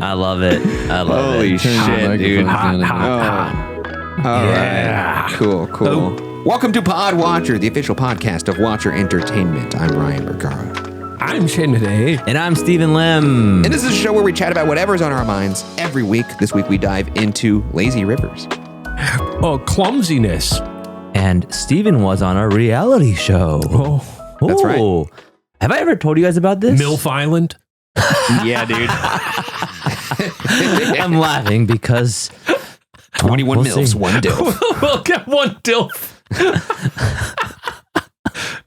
I love it. I love Holy it. shit, dude. All Yeah. right. Cool. Welcome to Pod Watcher, the official podcast of Watcher Entertainment. I'm Ryan Bergara. I'm Madej. And I'm Stephen Lim. And this is a show where we chat about whatever's on our minds every week. This week we dive into lazy rivers. Oh, Clumsiness. And Stephen was on a reality show. Oh, That's right. Have I ever told you guys about this? MILF Island. Yeah, dude. I'm laughing because 21 we'll MILFs, see. one dilf. We'll get one DILF.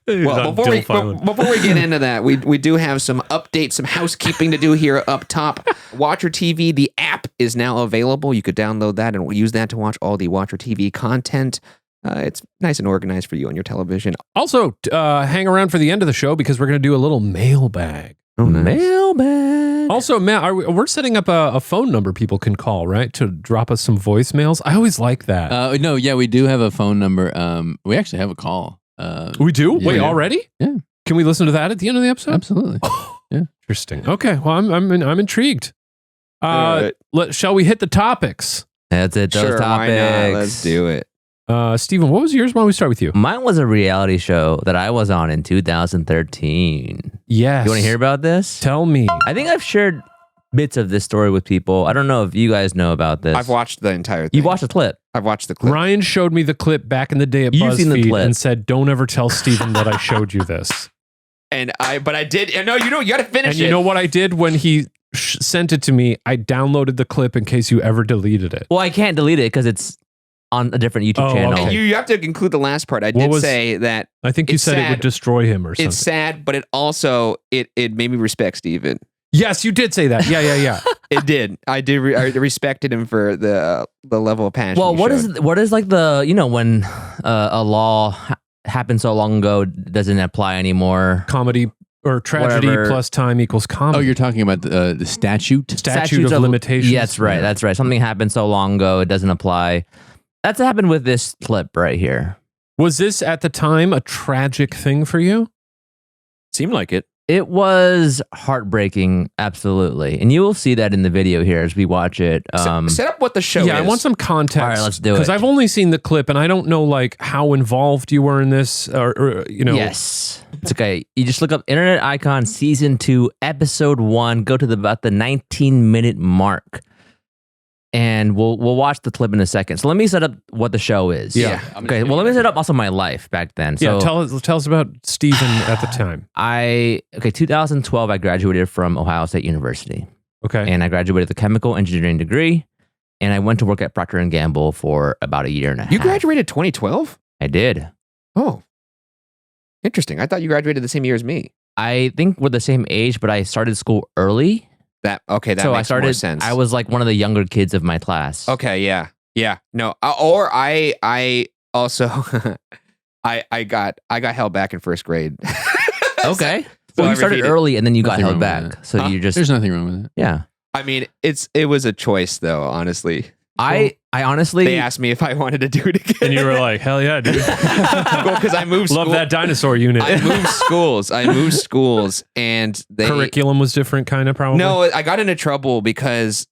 Well, before we get into that, we do have some updates, some housekeeping to do here up top. Watcher TV, the app is now available. You could download that and use that to watch all the Watcher TV content. It's nice and organized for you on your television. Also, hang around for the end of the show because we're going to do a little mailbag. Oh, nice. Mailbag. Also, Matt, we're setting up a phone number people can call, right? To drop us some voicemails. I always like that. No, yeah, we do have a phone number. We actually have a call. We do? Yeah. Wait, already? Yeah. Can we listen to that at the end of the episode? Absolutely. Yeah. Interesting. Okay. Well, I'm intrigued. All right. Shall we hit the topics? That's it. Those Sure, topics. why not? Let's do it. Stephen, what was yours? Why don't we start with you? Mine was a reality show that I was on in 2013. Yes. You want to hear about this? Tell me. I think I've shared bits of this story with people. I don't know if you guys know about this. I've watched the entire thing. You watched the clip. I've watched the clip. Ryan showed me the clip back in the day at You've seen the BuzzFeed clip. and said, "Don't ever tell Stephen that I showed you this." But I did. No, you got to finish And it. you know what I did when he sent it to me? I downloaded the clip in case you ever deleted it. Well, I can't delete it because it's on a different YouTube Oh, channel. okay. You have to include the last part. I did say that I think you It's said it would sad. destroy him or something. it's sad, but it also it made me respect Steven. Yes, you did say that. Yeah. It did. I respected him for the level of passion. Well, he showed. what is like the, when a law happened so long ago doesn't apply anymore? Comedy or tragedy Whatever. plus time equals comedy. Oh, you're talking about the statute? Statute of limitations. Yeah, that's right. Something happened so long ago, it doesn't apply. That's what happened with this clip right here. Was this at the time a tragic thing for you? Seemed like it. It was heartbreaking, absolutely. And you will see that in the video here as we watch it. Set up what the show Yeah, is. I want some context. All right, let's do it. Because I've only seen the clip and I don't know like how involved you were in this or. Yes. It's okay. You just look up Internet Icon Season 2, Episode 1. Go to about the 19-minute mark. And we'll watch the clip in a second. So let me set up what the show is. Yeah. Okay. Well, let me set up also my life back then. So Yeah, tell us about Stephen at the time. 2012, I graduated from Ohio State University. Okay. And I graduated with a chemical engineering degree. And I went to work at Procter & Gamble for about a year and a half. You graduated 2012? I did. Oh, interesting. I thought you graduated the same year as me. I think we're the same age, but I started school early. That makes more sense. I was like one of the younger kids of my class. Okay, yeah. No, I also I got held back in first grade. Okay. So Well, I you started repeated. early and then you got Nothing held wrong with back. So you just, There's nothing wrong with it. yeah. I mean, it was a choice though. Honestly, I honestly, they asked me if I wanted to do it again, And you were like, hell yeah, dude. well, because I moved. Love school- that dinosaur unit. I moved schools, and they Curriculum was different, kind of probably. No, I got into trouble because,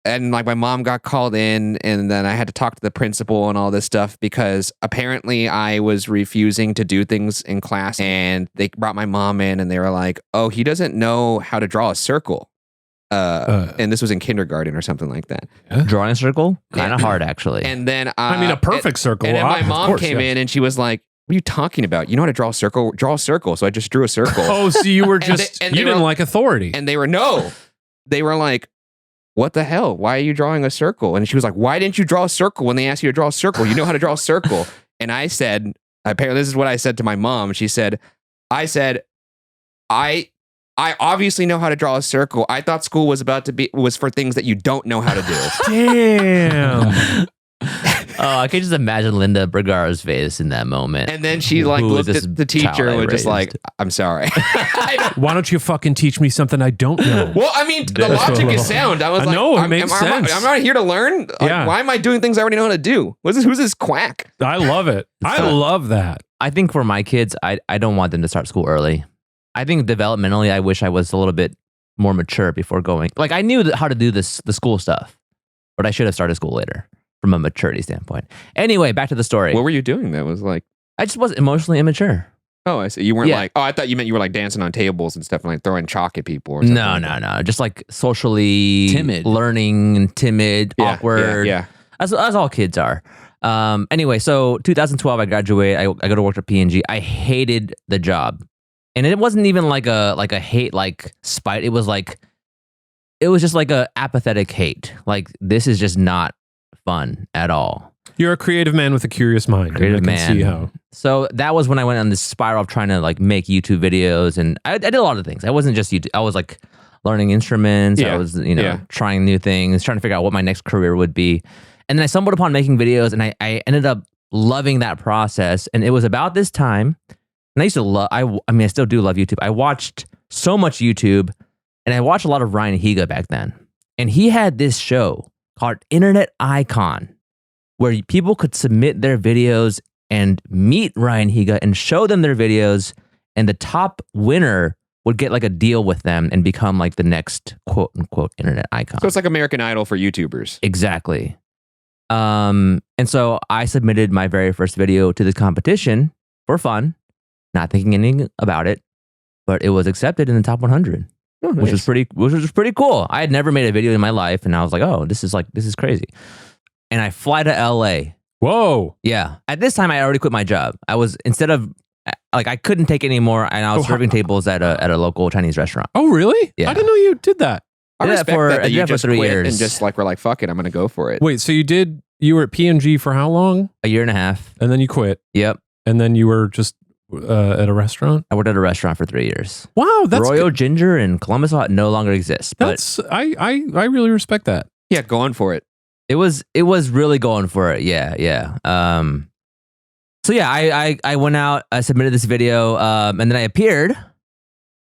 and like my mom got called in, and then I had to talk to the principal and all this stuff because apparently I was refusing to do things in class, and they brought my mom in, and they were like, "Oh, he doesn't know how to draw a circle," and this was in kindergarten or something like that. drawing a circle, kind of hard actually. And then I mean, a perfect circle. And then my Of mom course, came yes. in, and she was like, "What are you talking about? You know how to draw a circle? Draw a circle." So I just drew a circle. Oh, so you were And just, they you didn't were- like authority. And they were like, "What the hell? Why are you drawing a circle?" And she was like, "Why didn't you draw a circle when they asked you to draw a circle? You know how to draw a circle." And I said, apparently this is what I said to my mom. She said, I obviously know how to draw a circle. I thought school was for things that you don't know how to do. Damn. Oh, I can just imagine Linda Bergara's face in that moment. And then she like Who is looked this at the teacher child I and was just like, raised? "I'm sorry." Why don't you fucking teach me something I don't know? Well, I mean, the That's logic a is little- sound. I was I like, know, it I'm, makes am I- sense. I'm not here to learn. Like, Yeah. why am I doing things I already know how to do? Who's this quack? I love it. I love that. I think for my kids, I don't want them to start school early. I think developmentally, I wish I was a little bit more mature before going. Like I knew how to do the school stuff, but I should have started school later from a maturity standpoint. Anyway, back to the story. What were you doing that was like? I just was emotionally immature. Oh, I see. You weren't Yeah. like, oh, I thought you meant you were like dancing on tables and stuff and like throwing chalk at people or something. No. Just like socially Timid. learning, timid, Yeah, awkward. Yeah. As all kids are. Anyway, so 2012, I graduate. I go to work at P&G. I hated the job. And it wasn't even like a hate, like spite. It was just like a apathetic hate. Like, this is just not fun at all. You're a creative man with a curious mind. Creative and I can man. see how. So that was when I went on this spiral of trying to like make YouTube videos, and I did a lot of things. I wasn't just YouTube. I was like learning instruments. Yeah. I was trying new things, trying to figure out what my next career would be. And then I stumbled upon making videos, and I ended up loving that process. And it was about this time, and I used to love. I mean, I still do love YouTube. I watched so much YouTube, and I watched a lot of Ryan Higa back then. And he had this show called Internet Icon, where people could submit their videos and meet Ryan Higa and show them their videos, and the top winner would get like a deal with them and become like the next quote unquote internet icon. So it's like American Idol for YouTubers. Exactly. And so I submitted my very first video to this competition for fun, not thinking anything about it, but it was accepted in the top 100, which was pretty cool. I had never made a video in my life, and I was like, oh, this is crazy. And I fly to LA. Whoa. Yeah. At this time, I already quit my job. I was, instead of, like, I couldn't take any more, and I was serving tables at a local Chinese restaurant. Oh, really? Yeah. I didn't know you did that. I did that respect for- that I did you that for just 3 quit years. and just like were like, fuck it, I'm gonna go for it. Wait, so you were at P&G for how long? A year and a half. And then you quit. Yep. And then you were just at a restaurant? I worked at a restaurant for 3 years. Wow, that's Royal good. Ginger in Columbus no longer exists. But That's I really respect that. Yeah, going for it. it was really going for it. Yeah. So yeah, I went out, I submitted this video, and then I appeared.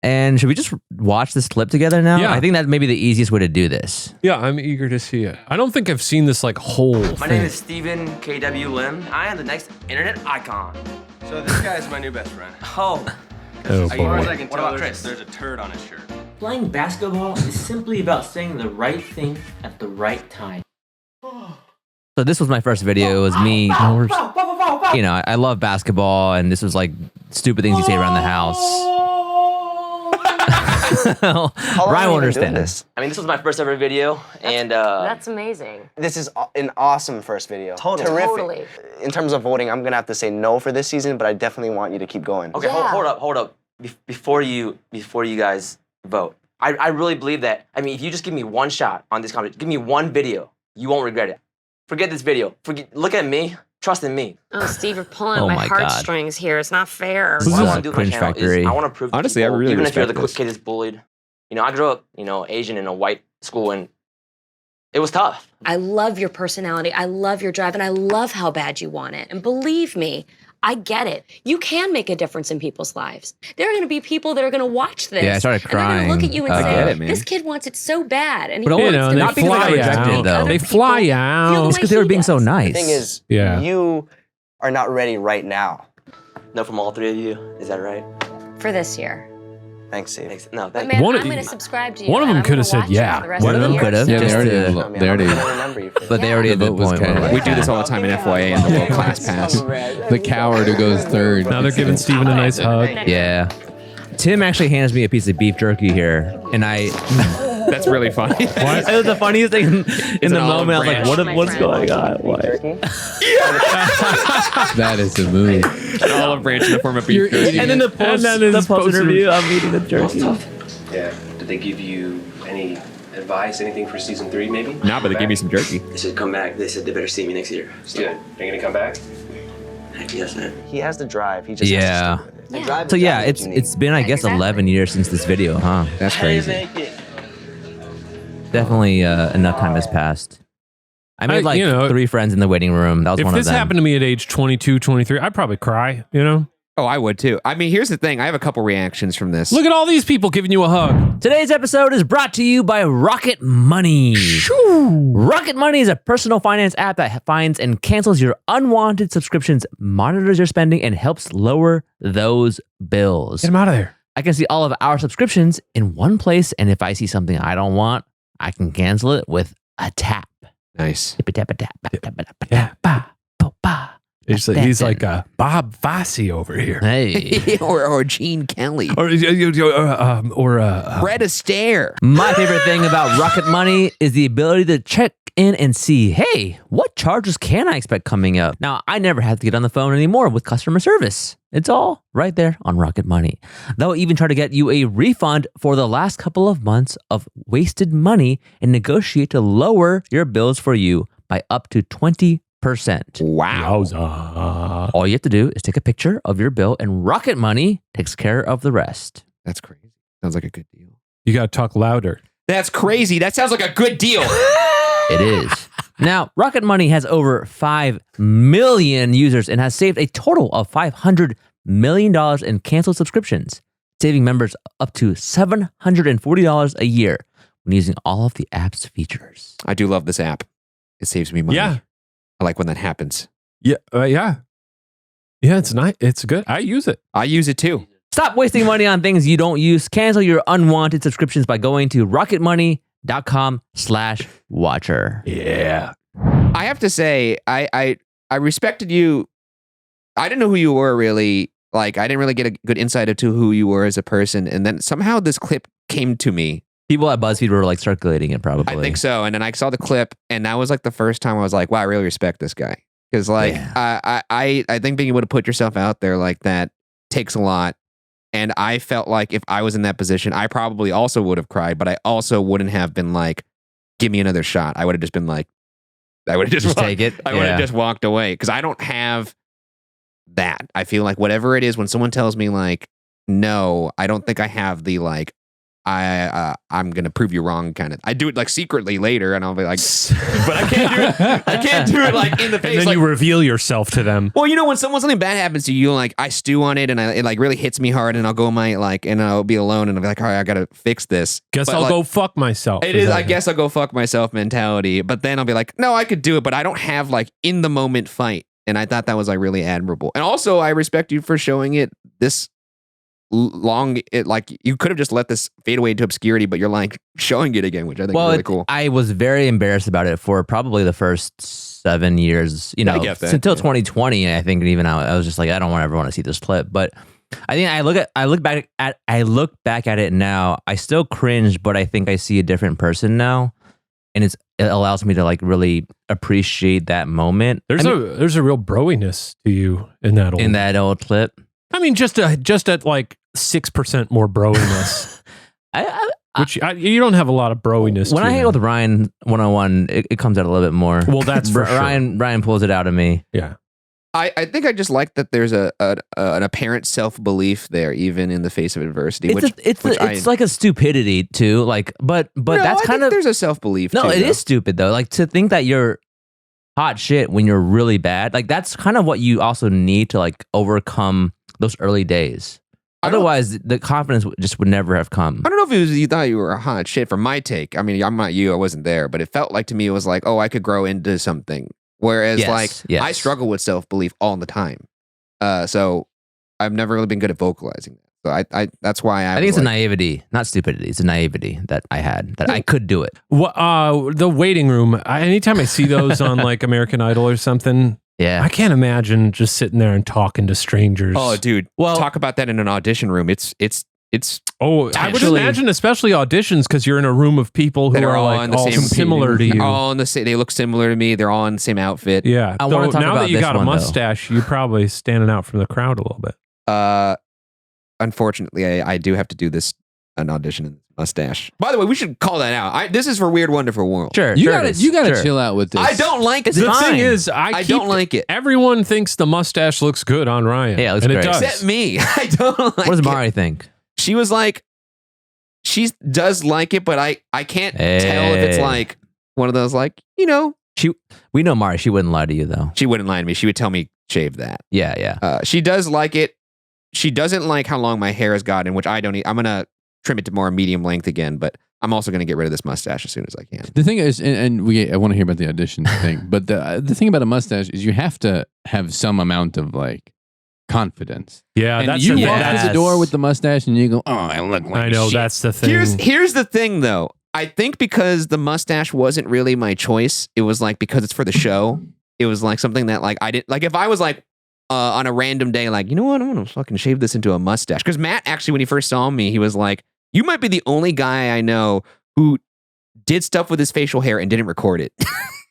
And should we just watch this clip together now? Yeah. I think that may be the easiest way to do this. Yeah, I'm eager to see it. I don't think I've seen this like whole My thing. name is Steven KW Lim. I am the next internet icon. So this guy's my new best friend. Oh, Oh, As far as boy. I can What tell, about Chris? there's a turd on his shirt. playing basketball is simply about saying the right thing at the right time. So this was my first video. It was me. You know, I love basketball, and this was like stupid things you say around the house. Ryan won't understand this. I mean, this was my first ever video, and That's amazing. This is an awesome first video. Totally. Terrific. Totally. In terms of voting, I'm gonna have to say no for this season, but I definitely want you to keep going. okay, Yeah. hold up. Before you guys vote, I really believe that. I mean, if you just give me one shot on this competition, give me one video, you won't regret it. Forget this video. Look at me. Trust in me. Oh, Steve, you're pulling Oh at my my God. heartstrings here. It's not fair. This What I is want a to do with my cringe channel factory. is I want to prove to Honestly, I people, really even if you're the respect this. kid that's bullied. You know, I grew up, Asian in a white school, and it was tough. I love your personality. I love your drive, and I love how bad you want it. And believe me, I get it. You can make a difference in people's lives. There are going to be people that are going to watch this. Yeah, I started And they're going to look crying. at you and I say, get it, man. this kid wants it so bad. And he But wants You know, to they not because I got fly rejected, out. though. They fly out. It's because they were being so nice. The thing is, Yeah. you are not ready right now. No, from all three of you. Is that right? For this year. Thanks, Steve. Thanks. No, But thank man, you. One of- I'm going to subscribe to you. one of and them I'm could gonna have said watch you yeah. for the rest One of them the year. could have. Yeah, they Just already, to- I mean, they I'm already, gonna remember you for But that. they already The had the vote was point. kinda- where- We do this all the time in FYA and the little class pass. the coward who goes third. Now they're giving Steven a nice hug. Yeah. Tim actually hands me a piece of beef jerky here, and That's really funny. it was the funniest thing in an the olive moment. I was like, branch. what's going on? What? That is the move. An olive branch in the form of beef You're jerky. eating And then the post interview, I'm eating the jerky. Yeah. Did they give you any advice, anything for season 3 maybe? Nah, but they gave me some jerky. They should come back. They said they better see me next year. Good. Are you gonna come back? Heck yes, man. He has the drive. He just Yeah. has to stick with it. And drive So is yeah, what it's you need. it's been I guess Exactly. 11 years since this video, huh? That's crazy. Definitely enough time has passed. I made like 3 friends in the waiting room. That was If one of this them. happened to me at age 22, 23, I'd probably cry, you know? Oh, I would too. I mean, here's the thing. I have a couple reactions from this. Look at all these people giving you a hug. Today's episode is brought to you by Rocket Money. Rocket Money is a personal finance app that finds and cancels your unwanted subscriptions, monitors your spending, and helps lower those bills. Get him out of there. I can see all of our subscriptions in one place. And if I see something I don't want, I can cancel it with a tap. Nice. He's like Bob Fosse over here. Hey. or Gene Kelly. Or Fred Astaire. My favorite thing about Rocket Money is the ability to check in and see, hey, what charges can I expect coming up? Now, I never have to get on the phone anymore with customer service. It's all right there on Rocket Money. They'll even try to get you a refund for the last couple of months of wasted money and negotiate to lower your bills for you by up to 20%. Wow. Yowza. All you have to do is take a picture of your bill and Rocket Money takes care of the rest. That's crazy. Sounds like a good deal. You got to talk louder. That's crazy. That sounds like a good deal. It is. Now, Rocket Money has over 5 million users and has saved a total of $500 million in canceled subscriptions, saving members up to $740 a year when using all of the app's features. I do love this app. It saves me money. Yeah. I like when that happens. Yeah. Yeah, it's nice. It's good. I use it. I use it too. Stop wasting money on things you don't use. Cancel your unwanted subscriptions by going to rocketmoney.com/watcher. Yeah. I have to say, I respected you. I didn't know who you were really. Like, I didn't really get a good insight into who you were as a person. And then somehow this clip came to me. People at BuzzFeed were like circulating it probably. I think so. And then I saw the clip, and that was like the first time I was like, wow, I really respect this guy. Because like, Yeah. I think being able to put yourself out there like that takes a lot. And I felt like if I was in that position, I probably also would have cried, but I also wouldn't have been like, give me another shot. I would have just been like, I would have just take it. I would have just walked away because I don't have that. I feel like whatever it is, when someone tells me like, no, I don't think I have the like, I'm gonna prove you wrong kind of. I do it like secretly later, and I'll be like, but I can't do it. I can't do it like in the face. And then like, you reveal yourself to them. well, you know, when something bad happens to you, like I stew on it, and it like really hits me hard, and I'll go and I'll be alone, and I'll be like, all right, I gotta fix this. Guess But, I'll like, go fuck myself. It is. I guess I'll go fuck myself mentality. But then I'll be like, no, I could do it, but I don't have like in the moment fight. And I thought that was like really admirable. And also, I respect you for showing it this long. It like you could have just let this fade away into obscurity, but you're like showing it again, which I think is really cool. I was very embarrassed about it for probably the first 7 years, you know, I get that, until yeah. 2020. I think even I was just like, I don't ever want to see this clip. But I think I look back at it now. I still cringe, but I think I see a different person now, and it allows me to like really appreciate that moment. There's a real broiness to you in that old clip. I mean, just at like 6% more broiness. Which you don't have a lot of broiness. When I hang out with Ryan 101, it comes out a little bit more. Well, that's for sure. Ryan pulls it out of me. Yeah. I think I just like that there's an apparent self-belief there, even in the face of adversity. It's like a stupidity too. Like, but no, that's I kind think of there's a self-belief. No, too, it though. is stupid though. Like to think that you're hot shit when you're really bad. Like that's kind of what you also need to like overcome those early days. Otherwise, the confidence just would never have come. I don't know if it was you thought you were a hot shit. From my take, I mean, I'm not you. I wasn't there, but it felt like to me it was like, oh, I could grow into something. Whereas, I struggle with self-belief all the time. So I've never really been good at vocalizing that. So I that's why I think it's a naivety, not stupidity. It's a naivety that I had that I could do it. The waiting room. Anytime I see those on like American Idol or something, yeah, I can't imagine just sitting there and talking to strangers. Oh, dude. Well, talk about that in an audition room. It's. I would imagine, especially auditions, because you're in a room of people who are like all similar to you. All in the same. They look similar to me. They're all in the same outfit. Yeah. I want to talk now about that you this got a one, mustache, you're probably standing out from the crowd a little bit. Unfortunately, I do have to do an audition in mustache. By the way, we should call that out. This is for Weird Wonderful World. Sure, you gotta chill out with this. I don't like it. The thing is, I don't like it. Everyone thinks the mustache looks good on Ryan. Yeah, it looks and great. it does. Except me. I don't like it. What does Mari think? She was like, she does like it, but I can't tell if it's like one of those like, you know. We know Mari. She wouldn't lie to you though. She wouldn't lie to me. She would tell me shave that. Yeah. She does like it. She doesn't like how long my hair has gotten, which I don't need. I'm going to trim it to more medium length again, but I'm also going to get rid of this mustache as soon as I can. The thing is, and I want to hear about the audition thing, but the thing about a mustache is you have to have some amount of like confidence. Yeah, And that's you the thing. walk Yes. through the door with the mustache and you go, oh, I look like I know shit. that's the thing. Here's the thing, though. I think because the mustache wasn't really my choice, it was like because it's for the show. It was like something that like I didn't like. If I was like on a random day, like, you know what, I'm gonna fucking shave this into a mustache. Because Matt actually, when he first saw me, he was like, "You might be the only guy I know who did stuff with his facial hair and didn't record it."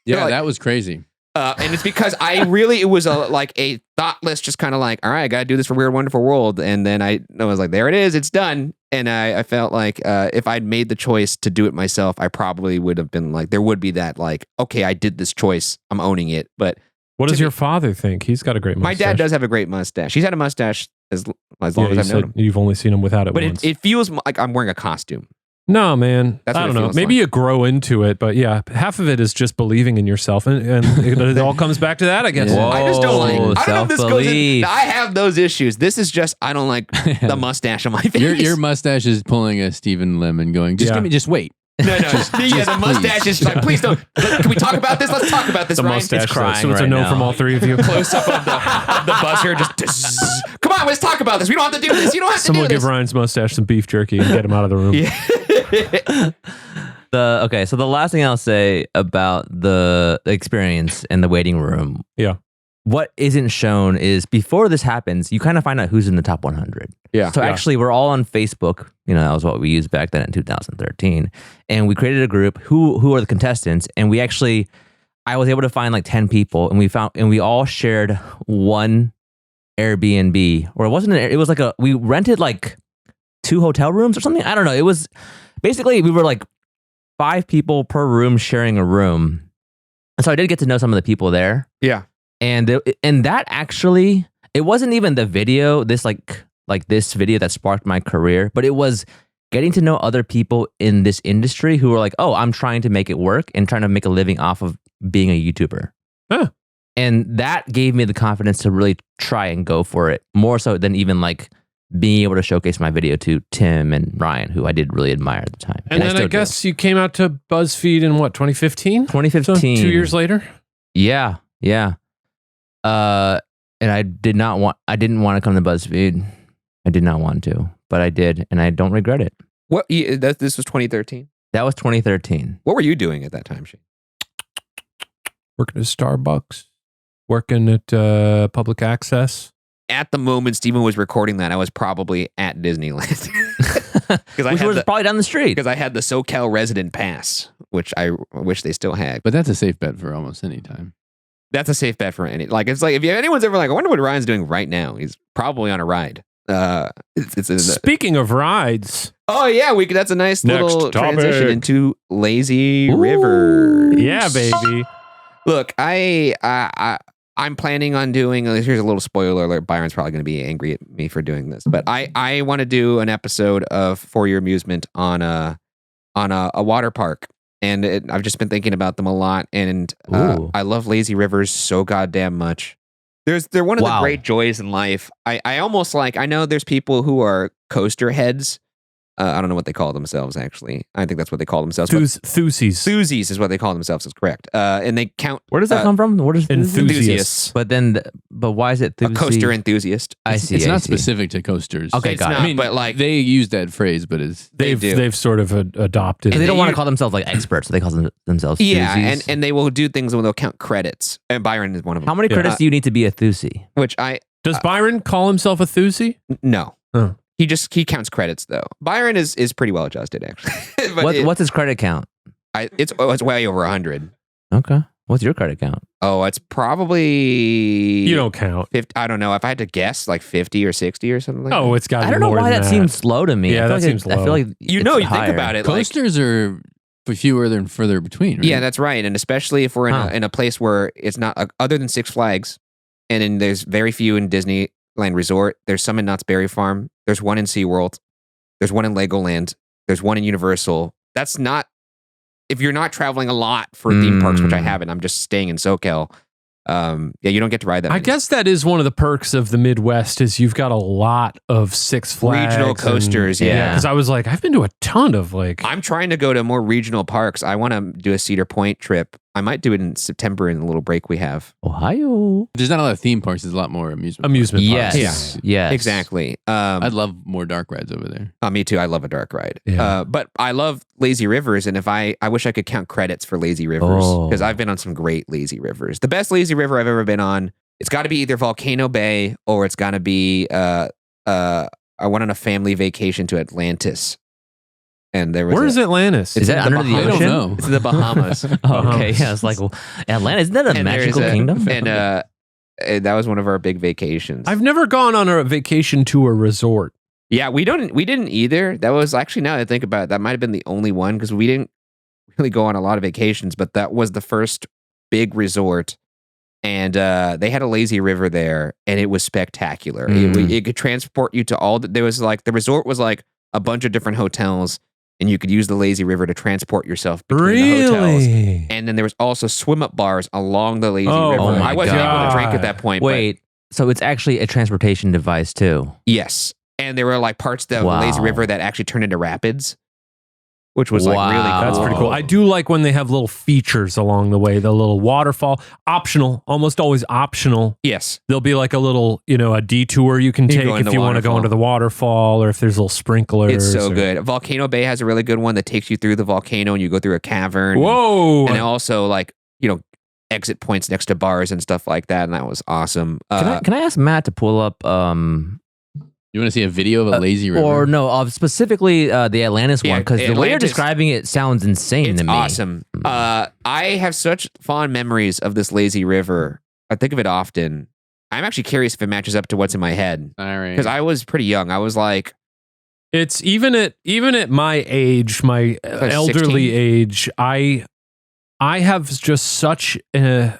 Yeah, like, that was crazy. and it's because it was like a thoughtless, just kind of like, all right, I got to do this for Weird Wonderful World. And then I was like, there it is, it's done. And I felt like if I'd made the choice to do it myself, I probably would have been like, there would be that like, okay, I did this choice, I'm owning it. But what does your father think? He's got a great mustache. my dad does have a great mustache. He's had a mustache as long Yeah, as you I've known him. You've only seen him without it But once. it feels like I'm wearing a costume. No, man. That's what I it don't know. feels Maybe like. you grow into it, but yeah, half of it is just believing in yourself, and it all comes back to that, I guess. Whoa. I just don't like. I don't know if this goes in. Self-belief. I have those issues. This is just I don't like the mustache on my face. Your mustache is pulling a Stephen Lemon going, just wait. No, the mustache is just like, please don't. Can we talk about this? Let's talk about this. The Ryan. mustache. It's crying. So it's a right no now. from all three of you. Close up of the buzzer. Just come on, let's talk about this. We don't have to do this. You don't have Someone to do give this. Ryan's mustache some beef jerky and get him out of the room. So the last thing I'll say about the experience in the waiting room. Yeah. What isn't shown is before this happens, you kind of find out who's in the top 100. Yeah. So Yeah. actually, we're all on Facebook. You know, that was what we used back then in 2013. And we created a group. Who are the contestants? And I was able to find like 10 people, and we all shared one Airbnb, or it was like we rented like 2 hotel rooms or something. I don't know. It was basically we were like 5 people per room sharing a room. And so I did get to know some of the people there. Yeah. And that actually, it wasn't even the video, this this video that sparked my career, but it was getting to know other people in this industry who were like, oh, I'm trying to make it work and trying to make a living off of being a YouTuber. Huh. And that gave me the confidence to really try and go for it, more so than even like being able to showcase my video to Tim and Ryan, who I did really admire at the time. And then still I do. guess you came out to BuzzFeed in what, 2015? 2015. So 2 years later? Yeah. And I didn't want to come to BuzzFeed. I did not want to, but I did, and I don't regret it. What? This was 2013. That was 2013. What were you doing at that time, Shane? Working at Starbucks, working at Public Access. At the moment Steven was recording that, I was probably at Disneyland. Which was probably down the street. Because I had the SoCal resident pass, which I wish they still had. But that's a safe bet for almost any time. That's a safe bet for any. Like it's like if anyone's ever like, I wonder what Ryan's doing right now. He's probably on a ride. Speaking of rides, oh yeah, that's a nice Next little topic. transition into Lazy River. yeah, baby. Look, I'm planning on doing. Here's a little spoiler alert. Byron's probably going to be angry at me for doing this, but I want to do an episode of For Your Amusement on a water park, and I've just been thinking about them a lot, and I love lazy rivers so goddamn much. They're one of the great joys in life. I almost like. I know there's people who are coaster heads. I don't know what they call themselves, actually. I think that's what they call themselves. Thusies. Thusies is what they call themselves, is correct. And they count. Where does that come from? What is Enthusiasts. But why is it A coaster enthusiast. I see. It's I not see. specific to coasters. Okay, It's got not, it. I mean, but like they use that phrase, but it's They've sort of adopted. And they it. don't want to call themselves like experts, so they call themselves yeah, thusies. and they will do things when they'll count credits. And Byron is one of them. How many credits do you need to be a thusi? Which I Does Byron call himself a Thusi? no. Oh. He counts credits though. Byron is pretty well adjusted actually. But What's his credit count? it's way over 100. Okay. What's your credit count? Oh, it's probably You don't count. 50, I don't know if I had to guess like 50 or 60 or something like that. Oh, it's got. I don't know why that seems slow to me. Yeah, I feel that like seems I feel low. like You it's know, you higher. think about it. Like, coasters are fewer and further between. Right? yeah, that's right. And especially if we're in a place where it's not other than Six Flags, and then there's very few in Disneyland Resort. There's some in Knott's Berry Farm. There's one in SeaWorld. There's one in Legoland. There's one in Universal. That's not, if you're not traveling a lot for theme parks, which I haven't, I'm just staying in SoCal. Yeah, you don't get to ride that. I guess that is one of the perks of the Midwest is you've got a lot of Six Flags. Regional coasters, yeah. Because I was like, I've been to a ton of like. I'm trying to go to more regional parks. I want to do a Cedar Point trip. I might do it in September in the little break we have. Ohio. There's not a lot of theme parks. There's a lot more amusement. Yes. parks. Yes. Exactly. I'd love more dark rides over there. Me too. I love a dark ride. Yeah. But I love lazy rivers, and if I wish I could count credits for lazy rivers because I've been on some great lazy rivers. The best lazy river I've ever been on, it's got to be either Volcano Bay or it's got to be I went on a family vacation to Atlantis. And there was Where's Atlantis? Is that under the I don't ocean? know. It's in the Bahamas. Oh, okay. Yeah, it's like, well, Atlanta, isn't that a And magical there's kingdom? And that was one of our big vacations. I've never gone on a vacation to a resort. Yeah, we didn't either. That was actually, now that I think about it, that might have been the only one because we didn't really go on a lot of vacations, but that was the first big resort. And they had a lazy river there, and it was spectacular. It could transport you to all there was like, the resort was like a bunch of different hotels, and you could use the lazy river to transport yourself between the hotels. And then there was also swim up bars along the lazy river. oh my I wasn't able to God. drink at that point. Wait, so it's actually a transportation device too? Yes. And there were like parts of the lazy river that actually turned into rapids, which was like really cool. That's pretty cool. I do like when they have little features along the way, the little waterfall, optional, almost always optional. Yes. There'll be like a little, a detour you can take go in if the you want to go waterfall. into the waterfall or if there's little sprinklers. It's so good. Volcano Bay has a really good one that takes you through the volcano and you go through a cavern. Whoa. And also like, exit points next to bars and stuff like that. And that was awesome. Can I ask Matt to pull up You want to see a video of a lazy river? or no, of specifically the Atlantis one, because the way you're Atlantis- describing it sounds insane It's to me. awesome. I have such fond memories of this lazy river. I think of it often. I'm actually curious if it matches up to what's in my head All right. because I was pretty young. I was like, It's even at my age, my elderly 16. age, I have just such a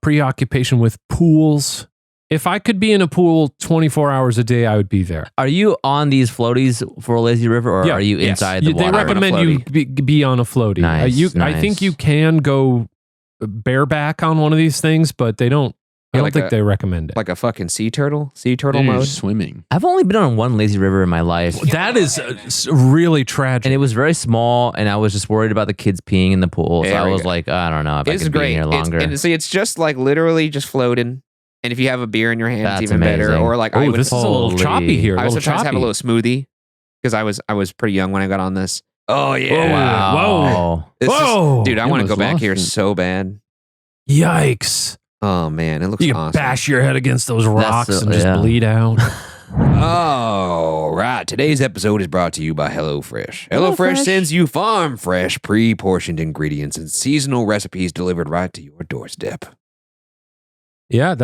preoccupation with pools. If I could be in a pool 24 hours a day, I would be there. Are you on these floaties for a lazy river, or are you inside the They water? recommend you be on a floaty. Nice, I think you can go bareback on one of these things, but they don't. I don't think they recommend it. like a fucking sea turtle Then you're mode. swimming. I've only been on one lazy river in my life. That is really tragic. And it was very small, and I was just worried about the kids peeing in the pool. So There I we was go. like, I don't know if I It's could be great. here longer. It's just like literally just floating. And if you have a beer in your hand, That's it's even better. amazing. Or like Oh, I would, this is a little Holy- choppy here. I was little sometimes have a choppy. little smoothie because I was pretty young when I got on this. Oh yeah! Wow. This is- Whoa. dude, I You want to go almost back lost here it. so bad. Yikes. Oh man, it looks You can awesome. bash your head against those rocks That's, and just yeah. bleed out. All right, today's episode is brought to you by HelloFresh. HelloFresh sends you farm fresh, pre-portioned ingredients and seasonal recipes delivered right to your doorstep. Yeah,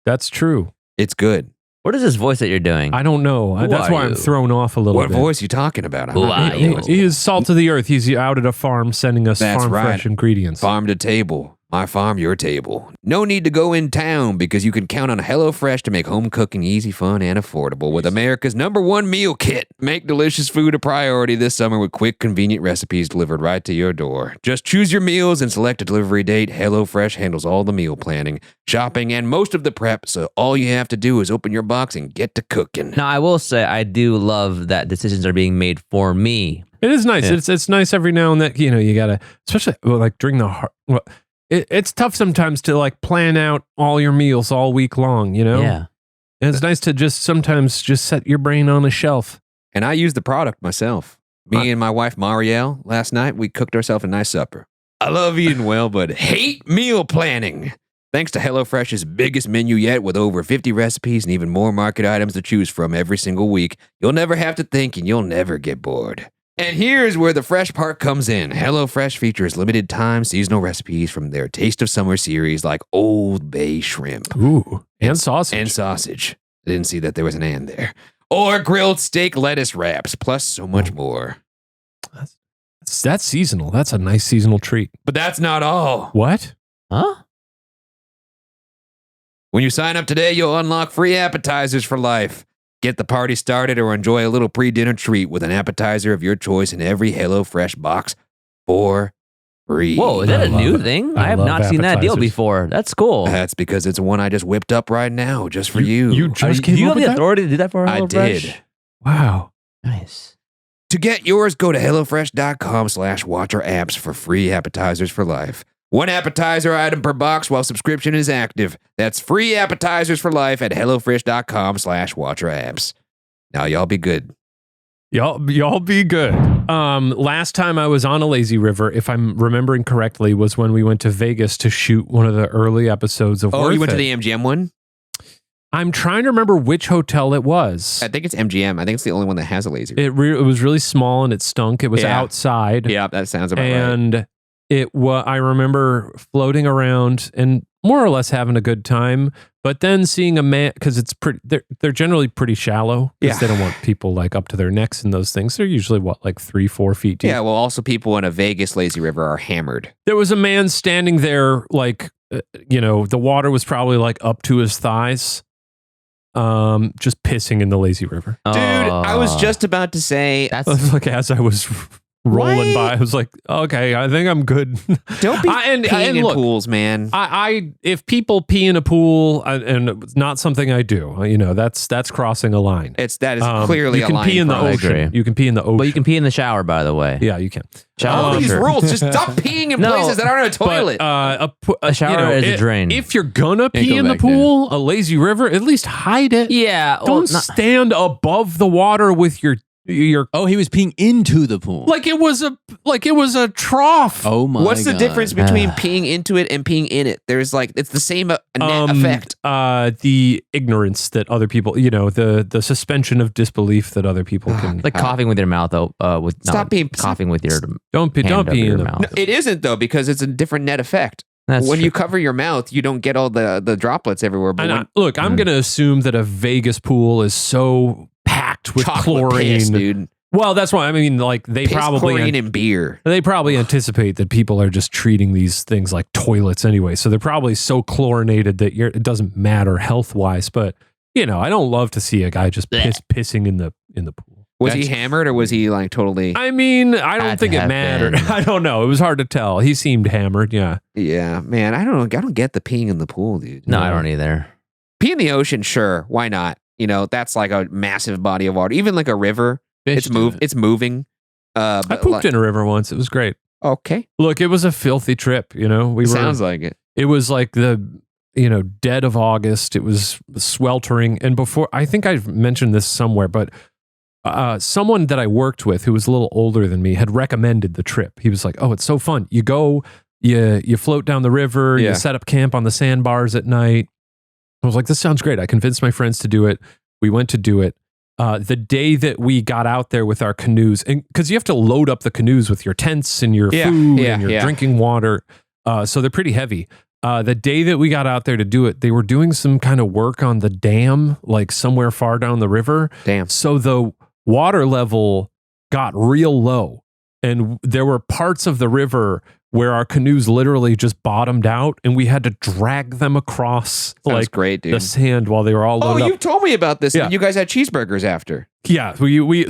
that's true. It's good. What is this voice that you're doing? I don't know. Who That's are why I'm you? thrown off a little What bit. voice you talking about? Who are He, you? he is salt of the earth. He's out at a farm sending us That's farm right. fresh ingredients. Farm to table. My farm, your table. No need to go in town because you can count on HelloFresh to make home cooking easy, fun, and affordable with America's #1 meal kit. Make delicious food a priority this summer with quick, convenient recipes delivered right to your door. Just choose your meals and select a delivery date. HelloFresh handles all the meal planning, shopping, and most of the prep, so all you have to do is open your box and get to cooking. Now, I will say, I do love that decisions are being made for me. It is nice. Yeah. It's nice every now and then. You gotta, especially like during the it's tough sometimes to like plan out all your meals all week long. Yeah. And it's nice to just sometimes just set your brain on a shelf. And I use the product myself. Me and my wife, Marielle, last night, we cooked ourselves a nice supper. I love eating well, but hate meal planning. Thanks to HelloFresh's biggest menu yet with over 50 recipes and even more market items to choose from every single week, you'll never have to think and you'll never get bored. And here's where the fresh part comes in. HelloFresh features limited time seasonal recipes from their Taste of Summer series like Old Bay shrimp. Ooh, and sausage. And sausage. I didn't see that there was an and there. Or grilled steak lettuce wraps, plus so much more. That's seasonal. That's a nice seasonal treat. But that's not all. What? Huh? When you sign up today, you'll unlock free appetizers for life. Get the party started or enjoy a little pre-dinner treat with an appetizer of your choice in every HelloFresh box for free. Whoa, is that I a love new it. thing? I I have love not seen that deal appetizers. before. That's cool. That's because it's one I just whipped up right now, just for you. You Do just came you up have with the that? authority to do that for I HelloFresh? did. Wow. Nice. To get yours, go to HelloFresh.com/WatcherApps for free appetizers for life. 1 appetizer item per box while subscription is active. That's free appetizers for life at HelloFresh.com/WatcherApps. Now y'all be good. Y'all be good. Last time I was on a lazy river, if I'm remembering correctly, was when we went to Vegas to shoot one of the early episodes of Oh, Worth you went It. to the MGM one? I'm trying to remember which hotel it was. I think it's MGM. I think it's the only one that has a laser. It was really small and it stunk. It was Yeah. outside. Yeah, that sounds about right. And I remember floating around and more or less having a good time, but then seeing a man, because it's pretty, they're generally pretty shallow because they don't want people like up to their necks in those things. They're usually like 3-4 feet deep. Yeah, well, also people in a Vegas lazy river are hammered. There was a man standing there, like, the water was probably like up to his thighs, just pissing in the lazy river. Dude, I was just about to say, Like as I was rolling by, I was like, okay, I think I'm good. don't be peeing in pools, man. If people pee in a pool, and it's not something I do, that's crossing a line. That is clearly you can a line. pee in the I ocean. agree. You can pee in the ocean. But you can pee in the shower, by the way. Yeah, you can. All these rules, just stop peeing in places that aren't a toilet. But, a shower is a drain. If you're gonna Ain't pee go in the back there. pool, a lazy river, at least hide it. Yeah. Don't stand above the water with your. Oh, he was peeing into the pool. Like it was a trough. Oh my! What's the God. difference between peeing into it and peeing in it? There's it's the same net effect. The ignorance that other people, the suspension of disbelief that other people can. like coughing with your mouth. Stop being coughing with your. Don't pee hand over in your the mouth. No, it isn't though, because it's a different net effect. That's when true. you cover your mouth, you don't get all the droplets everywhere. But And look, I'm going to assume that a Vegas pool is so packed with chocolate chlorine, piss, dude. Well, that's why. I mean, like they Piss, chlorine, and beer. They probably anticipate that people are just treating these things like toilets anyway. So they're probably so chlorinated that it doesn't matter health wise. But I don't love to see a guy just pissing in the pool. Was he hammered or was he like totally? I mean, I don't Had think to it have mattered. been. I don't know. It was hard to tell. He seemed hammered. Yeah. Yeah, man. I don't know. I don't get the peeing in the pool, dude. No, I don't either. Pee in the ocean, sure. Why not? That's like a massive body of water. Even like a river. Fish do it. It's moving. I pooped in a river once. It was great. Okay. Look, it was a filthy trip. Sounds like it. It was like the dead of August. It was sweltering. And before, I think I've mentioned this somewhere, but someone that I worked with who was a little older than me had recommended the trip. He was like, "Oh, it's so fun. You go, you float down the river, Yeah. you set up camp on the sandbars at night." I was like, "This sounds great." I convinced my friends to do it. We went to do it. The day that we got out there with our canoes, and because you have to load up the canoes with your tents and your food and your drinking water, so they're pretty heavy. The day that we got out there to do it, they were doing some kind of work on the dam, like somewhere far down the river. Damn. So the water level got real low, and there were parts of the river where our canoes literally just bottomed out, and we had to drag them across Sounds great, dude. the sand while they were all loaded up. You told me about this. Yeah. You guys had cheeseburgers after. Yeah, we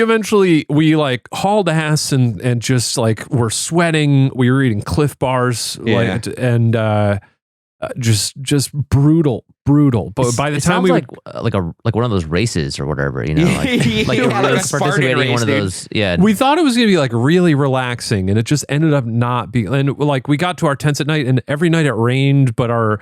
eventually like hauled ass and just like were sweating. We were eating Cliff Bars, Yeah. just brutal. But by the It time sounds we like one of those races or whatever, like Yeah, you're like a participating Spartan in one of race, those. Yeah, we thought it was going to be like really relaxing, and it just ended up not being. And like we got to our tents at night, and every night it rained, but our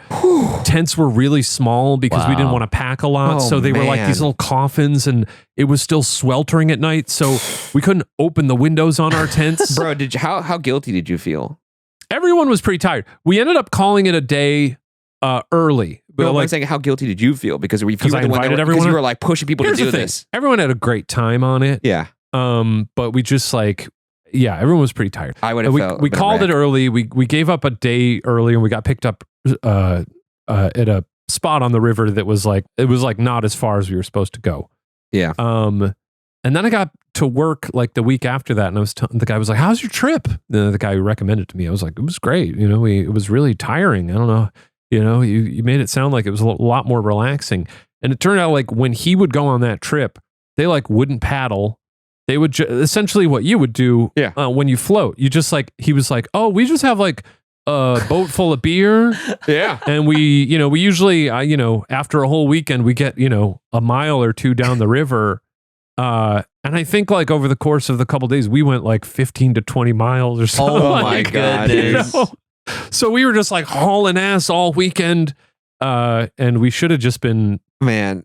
tents were really small because we didn't Wow. want to pack a lot. Oh, So they were like man. these little coffins, and it was still sweltering at night. So we couldn't open the windows on our tents. Bro, how guilty did you feel? Everyone was pretty tired. We ended up calling it a day early. But But I'm saying, how guilty did you feel? Because if you Because were I the one that invited because everyone you on- were like pushing people here's to the do thing. this. Everyone had a great time on it. Yeah, But we just everyone was pretty tired. I would have felt. We called it early. We gave up a day early, and we got picked up at a spot on the river that was like not as far as we were supposed to go. Yeah. And then I got to work like the week after that, and the guy was like, "How's your trip?" The guy who recommended it to me, I was like, "It was great. It was really tiring. I don't know. You made it sound like it was a lot more relaxing." And it turned out like when he would go on that trip, they like wouldn't paddle. They would essentially what you would do when you float. You just he was like, "Oh, we just have like a boat full of beer." Yeah. And we usually, after a whole weekend, we get, a mile or two down the river And I think like over the course of the couple days, we went like 15 to 20 miles or something. Oh my God. You know? So we were just like hauling ass all weekend. And we should have just been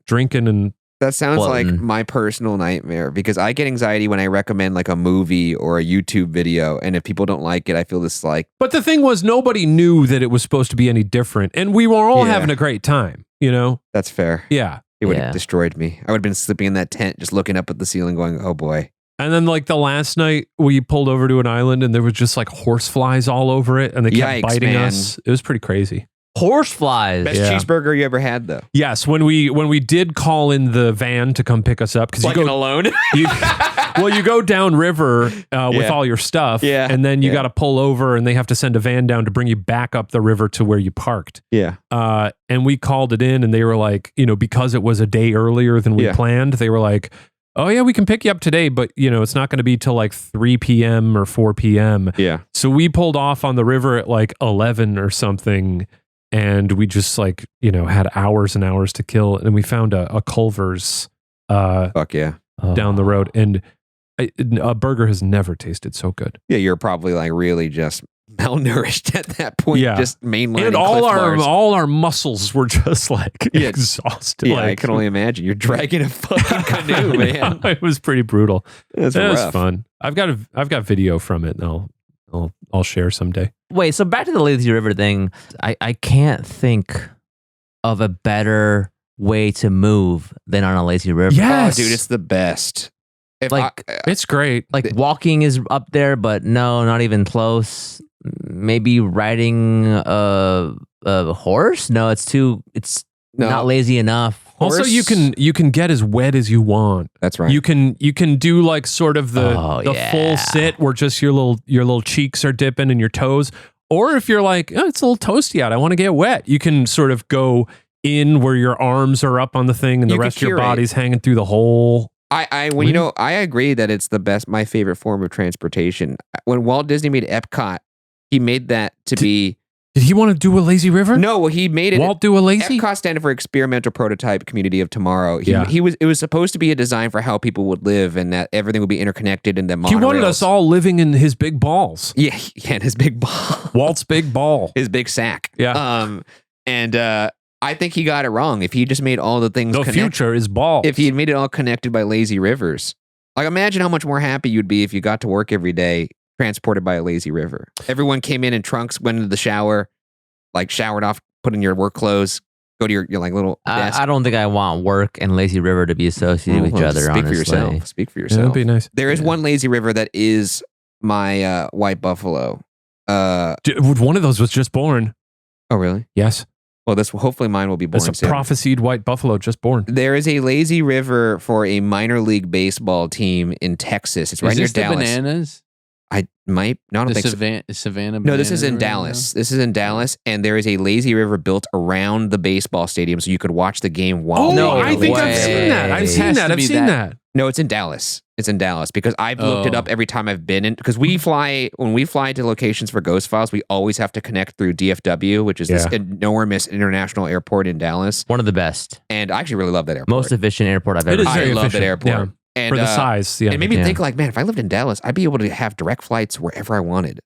drinking and that sounds like my personal nightmare because I get anxiety when I recommend like a movie or a YouTube video, and if people don't like it, I feel this like. But the thing was, nobody knew that it was supposed to be any different, and we were all having a great time. You know, that's fair. Yeah, it would have destroyed me. I would have been sleeping in that tent, just looking up at the ceiling, going, "Oh boy." And then like the last night, we pulled over to an island, and there was just like horse flies all over it, and they kept biting us. It was pretty crazy. Horse flies. Best cheeseburger you ever had, though. Yes, when we did call in the van to come pick us up because you go alone. You go down river with all your stuff, and then you got to pull over, and they have to send a van down to bring you back up the river to where you parked. Yeah, and we called it in, and they were like, because it was a day earlier than we planned, they were like, "Oh yeah, we can pick you up today, but it's not going to be till like 3 p.m. or 4 p.m." Yeah, so we pulled off on the river at like 11 or something. And we just like, had hours and hours to kill. And we found a Culver's fuck yeah, down the road. And a burger has never tasted so good. Yeah, you're probably like really just malnourished at that point. Yeah. Just mainlining and all our muscles were just like exhausted. Yeah, like, I can only imagine. You're dragging a fucking canoe, man. It was pretty brutal. It was fun. I've got video from it, and I'll share someday. Wait, so back to the lazy river thing. I can't think of a better way to move than on a lazy river. Yes, dude, it's the best. It's great. Like walking is up there, but no, not even close. Maybe riding a horse. No, it's not lazy enough. Also, you can get as wet as you want. That's right. You can do like sort of the full sit where just your little cheeks are dipping and your toes. Or if you're like, it's a little toasty out, I want to get wet, you can sort of go in where your arms are up on the thing and the rest of your body's hanging through the hole. I agree that it's the best, my favorite form of transportation. When Walt Disney made Epcot, he made that to be. Did he want to do a lazy river? No, he made it. Walt do a lazy? Epcot standard for Experimental Prototype Community of Tomorrow. It was supposed to be a design for how people would live and that everything would be interconnected and that he wanted us all living in his big balls. Yeah, and his big ball. Walt's big ball. His big sack. Yeah. I think he got it wrong. If he just made all the things future is balls. If he had made it all connected by lazy rivers. Like imagine how much more happy you'd be if you got to work every day transported by a lazy river. Everyone came in trunks, went into the shower, like showered off, put in your work clothes, go to your like little desk. I don't think I want work and lazy river to be associated with each other. Speak honestly. for yourself. Speak for yourself. Yeah, that'd be nice. There is one lazy river that is my white buffalo. One of those was just born. Oh, really? Yes. Well, hopefully mine will be born soon. It's a prophesied white buffalo just born. There is a lazy river for a minor league baseball team in Texas. It's right near Dallas. Bananas? I might not think Savannah. No, this is in Dallas. This is in Dallas, and there is a lazy river built around the baseball stadium, so you could watch the game while. I think I've seen that. I've seen that. No, it's in Dallas. It's in Dallas because I've looked it up every time I've been in. Because when we fly to locations for Ghost Files, we always have to connect through DFW, which is this enormous international airport in Dallas. One of the best. And I actually really love that airport. Most efficient airport I've ever seen. I love that airport. Yeah. And, for the size, and it made me think like, man, if I lived in Dallas, I'd be able to have direct flights wherever I wanted.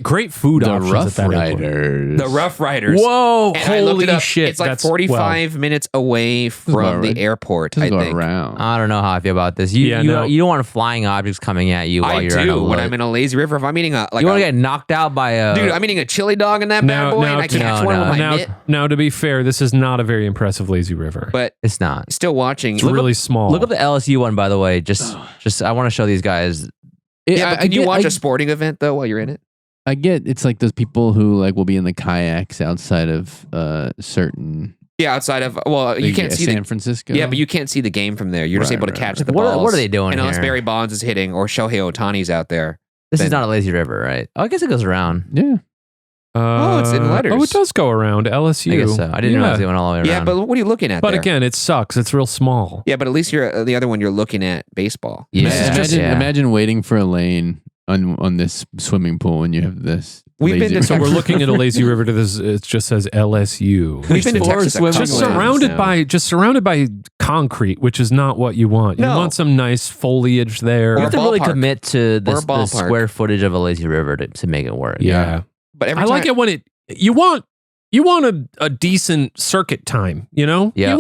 Great food options Rough at that Riders. airport. The Rough Riders. Whoa, and I looked it holy up. shit. It's like 45 minutes away from the airport, I think. I don't know how I feel about this. You don't want flying objects coming at you while you're on a when I'm in a lazy river. If I'm eating you want to get knocked out by a... Dude, I'm eating a chili dog in that bad boy, and I catch one with my mitt. Now, to be fair, this is not a very impressive lazy river. But it's not. Still watching. It's really small. Look up the LSU one, by the way. Just I want to show these guys. Yeah, but can you watch a sporting event though while you're in it? I get it's like those people who like will be in the kayaks outside of certain. Yeah, outside of you can't see San Francisco. Yeah, but you can't see the game from there. You're just able to catch the balls. What are they doing? And unless here? Barry Bonds is hitting or Shohei Ohtani's out there. This is not a lazy river, right? Oh, I guess it goes around. Yeah. It's in letters. Oh, it does go around LSU. I guess so. I didn't realize it went all the way around. Yeah, but what are you looking at? But there? Again, it sucks. It's real small. Yeah, but at least you're the other one. You're looking at baseball. Yeah. Imagine waiting for a lane on this swimming pool when you have this. We've been to so we're looking at a lazy river to this. It just says LSU. We've been to Texas. Just surrounded by concrete, which is not what you want. You No. want some nice foliage there. You Or have to really ballpark. commit to the ballpark. square footage of a lazy river to make it work. Yeah. But every I like time- it when you want a decent circuit time, you know? Yeah. You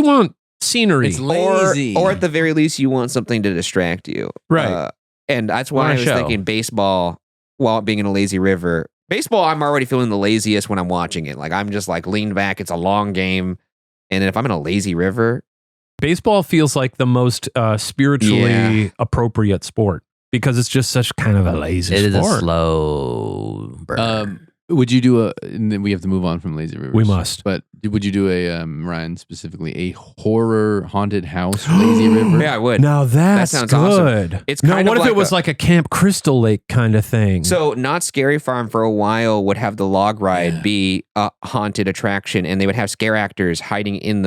want scenery. It's lazy. Or at the very least, you want something to distract you. Right. And that's why Want I a was show. thinking baseball while being in a lazy river. Baseball, I'm already feeling the laziest when I'm watching it. Like, I'm just like leaned back. It's a long game. And if I'm in a lazy river, Baseball feels like the most spiritually Yeah. appropriate sport because it's just such kind of a lazy It is a sport. slow burn. Would you do and then we have to move on from lazy rivers. We must. But would you do Ryan, specifically a horror haunted house lazy river? yeah, I would. Now that's sounds awesome. good. It's no, kind what of if it like was a- like a Camp Crystal Lake kind of thing? So, Not Scary Farm for a while would have the log ride be a haunted attraction, and they would have scare actors hiding in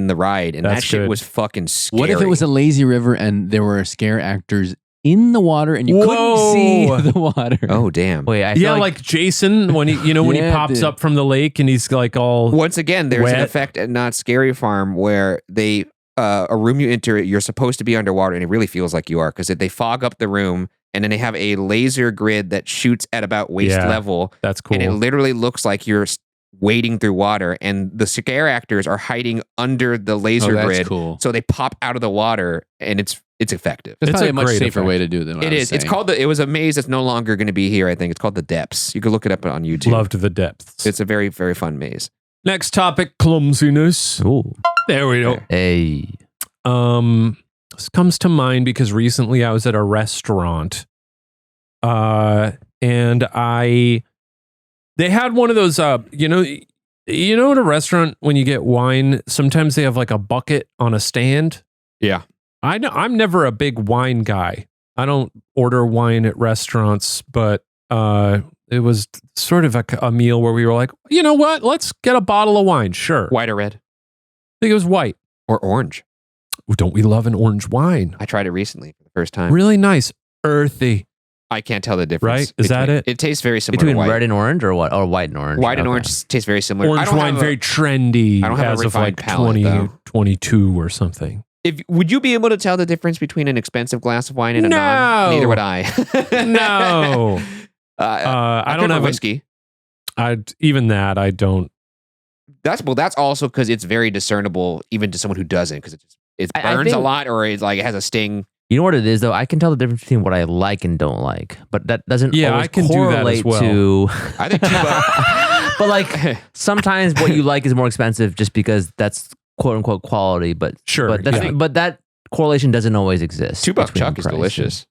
the ride, and That's that shit good. was fucking scary. What if it was a lazy river and there were scare actors in the water and you Whoa. couldn't see the water? Oh, damn. Wait, I feel yeah, like Jason when he when he Yeah, pops dude. up from the lake and he's like all Once again, there's an Wet. effect at Not Scary Farm where they a room you enter, you're supposed to be underwater, and it really feels like you are because they fog up the room, and then they have a laser grid that shoots at about waist Yeah, level, that's cool. and it literally looks like you're wading through water, and the scare actors are hiding under the laser that's grid, cool. so they pop out of the water, and it's effective. That's It's probably a a much great safer effect. way to do it than what I It was is. It's saying. called it was a maze that's no longer going to be here. I think it's called the Depths. You can look it up on YouTube. Loved the depths. It's a very, very fun maze. Next topic, clumsiness. ooh, There we go. hey, This comes to mind because recently I was at a restaurant, and they had one of those, you know, at a restaurant when you get wine, sometimes they have like a bucket on a stand. Yeah. I know I'm never a big wine guy. I don't order wine at restaurants, but it was sort of a meal where we were like, you know what? Let's get a bottle of wine. Sure. White or red I think it was white. or orange. Don't we love an orange wine? I tried it recently for the first time. Really nice, earthy. I can't tell the difference. Right? Is that it? It tastes very similar between to white. red and orange, or what? Or white and orange? White and Okay. orange taste very similar. I Orange don't wine, have a- very trendy I don't have a as of refined like palate, though. 2022 or something. Would you be able to tell the difference between an expensive glass of wine and a No. non? Neither would I. No. I don't have whiskey. even that I don't. That's also because it's very discernible even to someone who doesn't, because it I burns a think- lot, or it's like it has a sting. You know what it is, though? I can tell the difference between what I like and don't like, but that doesn't Yeah, always I can do that as correlate well. to. I think But like sometimes what you like is more expensive just because that's quote unquote quality. But Sure, but that's yeah. but that correlation doesn't always exist. $2 between chuck is price. delicious.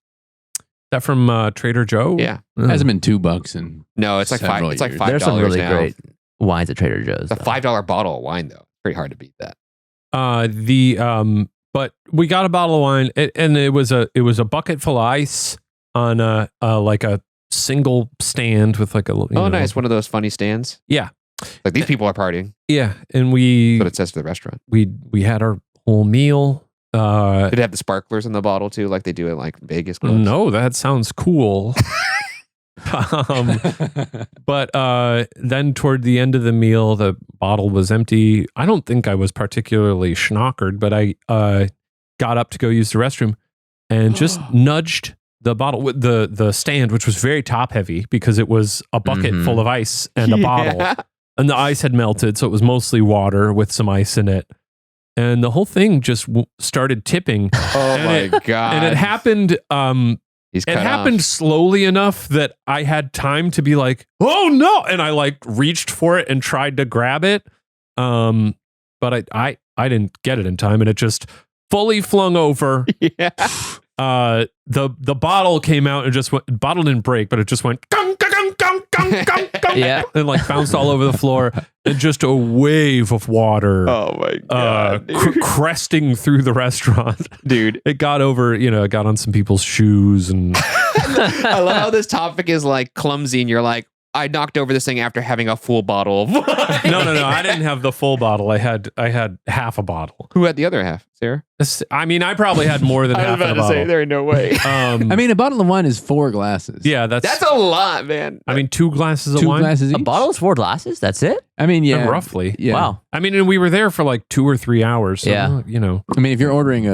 That from Trader Joe? Yeah. Oh. Hasn't been $2 in No, it's like Several five. It's like years. $5 There's some really now. great wines at Trader Joe's. It's a though. $5 bottle of wine, though. Pretty hard to beat that. But we got a bottle of wine, and it was a bucket full of ice on like a single stand with like a you know, Nice. One of those funny stands. Yeah. Like these people are partying. Yeah, and we That's what it says to the restaurant. we had our whole meal. Did it have the sparklers in the bottle too, like they do at like Vegas clubs? No, that sounds cool. But then toward the end of the meal, the bottle was empty. I don't think I was particularly schnockered, but I got up to go use the restroom and just nudged the bottle with the stand, which was very top heavy because it was a bucket Mhm. full of ice and a bottle. And the ice had melted, so it was mostly water with some ice in it. And the whole thing just started tipping. Oh And my god! And it happened He's it cut happened off. slowly enough that I had time to be like, "Oh no!" And I like reached for it and tried to grab it, but I didn't get it in time, and it just fully flung over. Yeah. The bottle came out and just went. Bottle didn't break, but it just went gong, gong, gong, gong, gong, gong, gong, Yeah. and like bounced all over the floor, and just a wave of water. Oh my god, dude. Cresting through the restaurant. Dude. It got over, it got on some people's shoes and I love how this topic is like clumsy, and you're like, I knocked over this thing after having a full bottle of wine. No. I didn't have the full bottle. I had half a bottle. Who had the other half, Sarah? I mean, I probably had more than half of a bottle. there ain't no way. I mean, a bottle of wine is 4 glasses. Yeah, That's a lot, man. I mean, 2 glasses of 2 wine. glasses each. A bottle is 4 glasses. That's it. I mean, yeah, roughly. Yeah. Wow. I mean, and we were there for like 2 or 3 hours. So, Yeah. you know. I mean, if you're ordering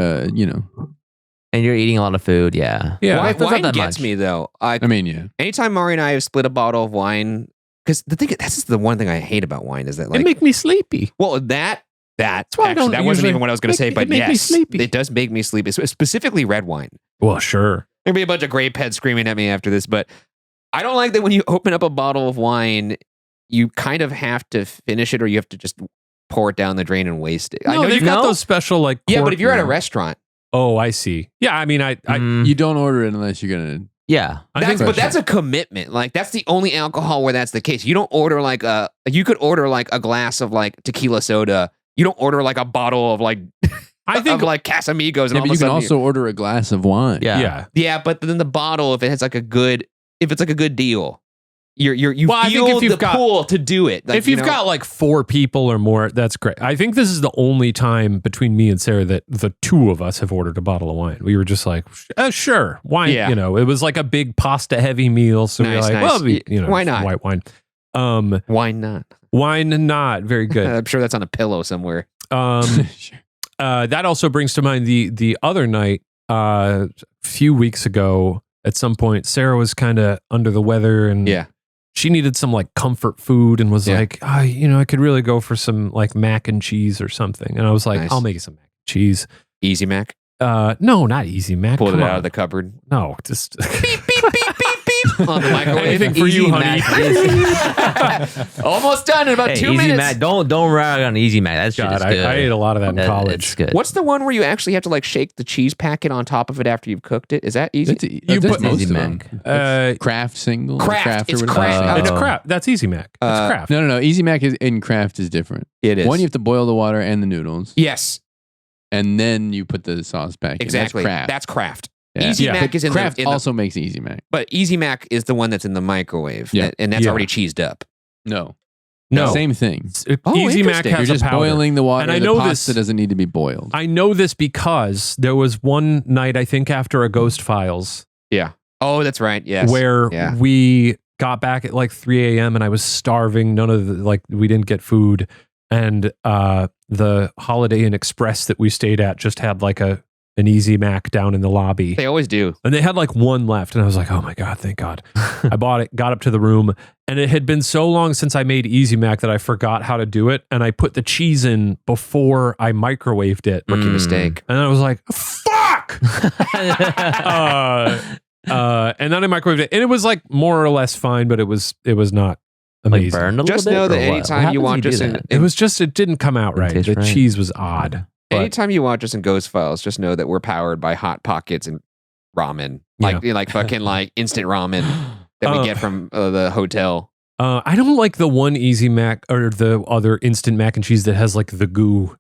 And you're eating a lot of food. Yeah. Yeah. Wine, That's not wine that gets much. me though. I mean, yeah. Anytime Mari and I have split a bottle of wine, because that's the one thing I hate about wine is that It like, make me sleepy. well, that's why I actually, don't that wasn't usually even what I was going to say, make- but it make me yes, sleepy. it does make me sleepy. Specifically red wine. Well, sure. There'll be a bunch of grape heads screaming at me after this, but I don't like that when you open up a bottle of wine, you kind of have to finish it or you have to just pour it down the drain and waste it. I know they've you got those special like. yeah, but cork- if you're at a restaurant, Oh, I see. Yeah, I mean, I You don't order it unless you're gonna. Yeah. that's a commitment. Like that's the only alcohol where that's the case. You don't order you could order like a glass of like tequila soda. You don't order like a bottle of like I think of like Casamigos. And Yeah, all but of a you can sudden also order a glass of wine. Yeah. yeah. yeah, but then the bottle, if it's like a good deal, you Well, I think feel if you've the got- pull to do it. Like, If you've got like 4 people or more, that's great. I think this is the only time between me and Sarah that the 2 of us have ordered a bottle of wine. We were just like, sure, wine. Yeah. You know, it was like a big pasta heavy meal, so we were Nice, like, nice. well, you know, Why not? white wine. why not? Wine not very good. I'm sure that's on a pillow somewhere. Sure. That also brings to mind the other night, a few weeks ago. At some point, Sarah was kind of under the weather, and Yeah. she needed some like comfort food, and was Yeah. like, I could really go for some like mac and cheese or something. And I was like, Nice. I'll make you some mac and cheese. Easy Mac. No, not Easy Mac. Pulled it Come out on. of the cupboard. No, just On the microwave. anything for you, honey. Almost done in about Hey, 2 Easy minutes. Mac. Don't rag on Easy Mac. That shit God, is good. I ate a lot of that in college. It's good. What's the one where you actually have to like shake the cheese packet on top of it after you've cooked it? Is that easy? That's put- most Easy of them. Mac. That's Kraft single. or Kraft. or It's whatever. Kraft. It's Oh. Kraft. That's Easy Mac. It's Kraft. No. Easy Mac in Kraft is different. It is. One, you have to boil the water and the noodles, yes, and then you put the sauce back in. exactly. That's Kraft. Yeah. Easy Yeah. Mac is in Kraft the, also makes Easy Mac. but Easy Mac is the one that's in the microwave. Yeah. And that's Yeah. already cheesed up. No, No. same thing. Oh, Easy Mac interesting. has You're just a powder. boiling the water. And I the know pasta this- doesn't need to be boiled. I know this because there was one night, I think after a Ghost Files, Yeah. Oh, that's right. Yes. where Yeah. we got back at like 3 a.m. and I was starving. We didn't get food. And the Holiday Inn Express that we stayed at just had like an Easy Mac down in the lobby. They always do. And they had like one left. And I was like, oh my God, thank God. I bought it, got up to the room. And it had been so long since I made Easy Mac that I forgot how to do it. And I put the cheese in before I microwaved it. Rookie mistake. And I was like, fuck! And then I microwaved it. And it was like more or less fine, but it was not Like amazing. burned a Just little know bit, that or what? anytime What you happens want when do just that? It was just, it didn't come out right. taste The right. cheese was odd. But Anytime you watch us in Ghost Files, just know that we're powered by Hot Pockets and ramen. Like fucking like instant ramen that we get from the hotel. I don't like the one Easy Mac or the other instant mac and cheese that has like the goo.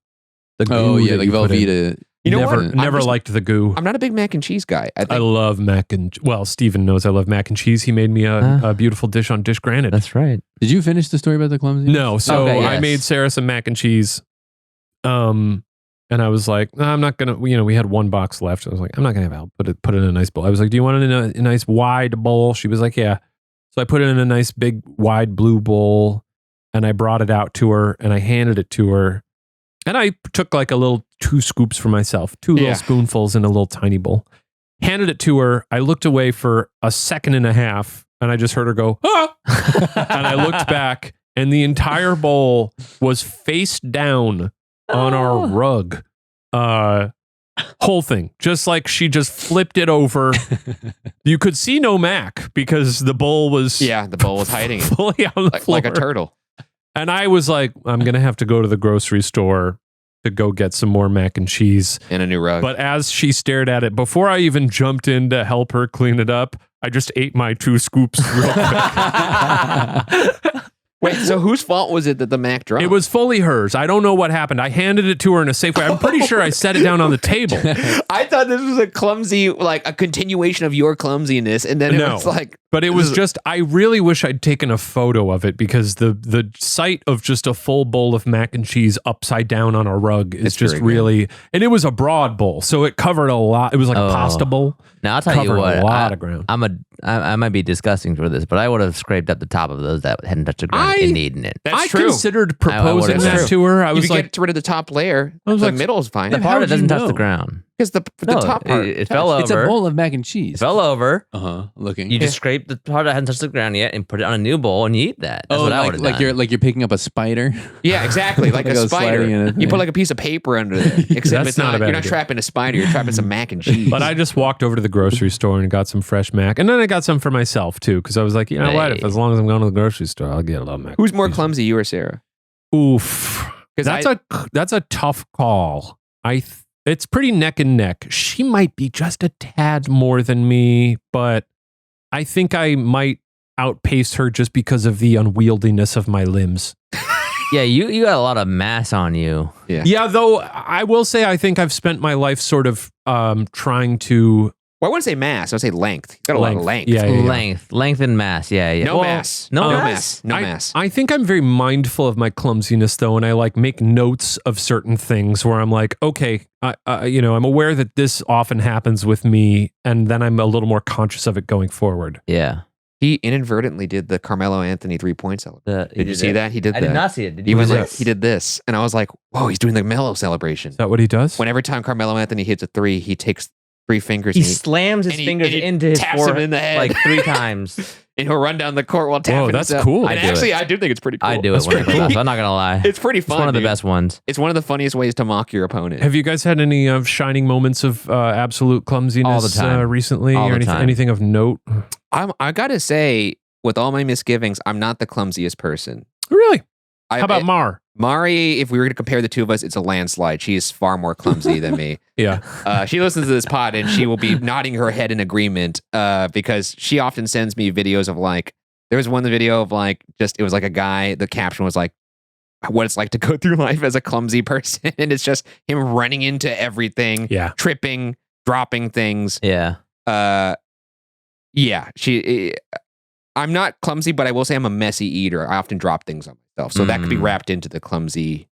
The goo Oh yeah, that like you put in. Velveeta. You know never, what? Never I'm just- liked the goo. I'm not a big mac and cheese guy. I I think love mac and Steven knows I love mac and cheese. He made me a beautiful dish on Dish Granted. That's right. Did you finish the story about the clumsy? No, so Okay, I yes. made Sarah some mac and cheese. And I was like, no, I'm not gonna. We had one box left. I was like, I'm not gonna have Al put it in a nice bowl. I was like, do you want it in a nice wide bowl? She was like, yeah. So I put it in a nice big wide blue bowl, and I brought it out to her, and I handed it to her, and I took like a little 2 scoops for myself, 2 little Yeah. spoonfuls in a little tiny bowl. Handed it to her. I looked away for a second and a half, and I just heard her go, ah! And I looked back, and the entire bowl was face down on our rug. Whole thing. Just like she just flipped it over. You could see no mac because the bowl was the bowl was hiding it fully on the floor. like a turtle. And I was like, I'm going to have to go to the grocery store to go get some more mac and cheese. And a new rug. But as she stared at it, before I even jumped in to help her clean it up, I just ate my 2 scoops real quick. Wait, so whose fault was it that the mac dropped? It was fully hers. I don't know what happened. I handed it to her in a safe way. I'm pretty sure I set it down on the table. I thought this was a clumsy, like a continuation of your clumsiness, and then it No. was like, But it was just, I really wish I'd taken a photo of it because the sight of just a full bowl of mac and cheese upside down on a rug is It's just very good. really, and it was a broad bowl, so it covered a lot. It was like a pasta bowl. Now I'll tell you Covered what, a lot of ground. I might be disgusting for this, but I would have scraped up the top of those that hadn't touched the ground in eating it. That's I true. considered I proposing would've- that That's to her. I If was you like, get rid of the top layer, I was the like, middle's fine. The How part that would you doesn't touch know? the ground. Because the top part. it fell over. It's a bowl of mac and cheese. It fell over. Looking. You just scrape the part that hasn't touched the ground yet and put it on a new bowl and you eat that. That's what I would have like done. you're picking up a spider. Yeah, exactly. Like Like a a spider. sliding in a You put thing. like a piece of paper under there. Except That's it's not a not. bad You're not idea. trapping a spider. You're trapping some mac and cheese. but I just walked over to the grocery store and got some fresh mac, and then I got some for myself too because I was like, you know what? If Hey. as long as I'm going to the grocery store, I'll get a little mac. Who's more clumsy, you or Sarah? Oof. 'Cause That's a tough call. It's pretty neck and neck. She might be just a tad more than me, but I think I might outpace her just because of the unwieldiness of my limbs. Yeah, you got a lot of mass on you. Yeah, though I will say I think I've spent my life sort of trying to Well, I wouldn't say mass. I would say length. You've got a lot of length. Yeah, yeah. Length and mass. Yeah. No Well, mass. No No mass. mass. No mass. I think I'm very mindful of my clumsiness though, and I like make notes of certain things where I'm like, okay, I'm aware that this often happens with me, and then I'm a little more conscious of it going forward. Yeah. He inadvertently did the Carmelo Anthony 3-point celebration. Did you see that? He did that. I did not see it. Did He you was see like, it? he did this, and I was like, "Whoa, he's doing the Melo celebration." Is that what he does? When every time Carmelo Anthony hits a three, he takes 3 fingers He and slams his and he- fingers and he into his taps him forehead in the head. like 3 times. and he'll run down the court while tapping. Whoa, that's himself. cool. And I do actually, it. I do think it's pretty cool. I do That's it when it pretty comes cool. out. I'm not gonna lie. It's pretty fun. It's one of the dude. best ones. It's one of the funniest ways to mock your opponent. Have you guys had any shining moments of absolute clumsiness All the time. recently, All or the anything, time. anything of note? I gotta say, with all my misgivings, I'm not the clumsiest person. Really? How about Mar? Mari? If we were to compare the two of us, it's a landslide. She is far more clumsy than me. Yeah. She listens to this pod and she will be nodding her head in agreement because she often sends me videos of like, there was one video of like, it was like a guy, the caption was like, what it's like to go through life as a clumsy person. And it's just him running into everything, Yeah. tripping, dropping things. Yeah. I'm not clumsy, but I will say I'm a messy eater. I often drop things on myself. So that could be wrapped into the clumsy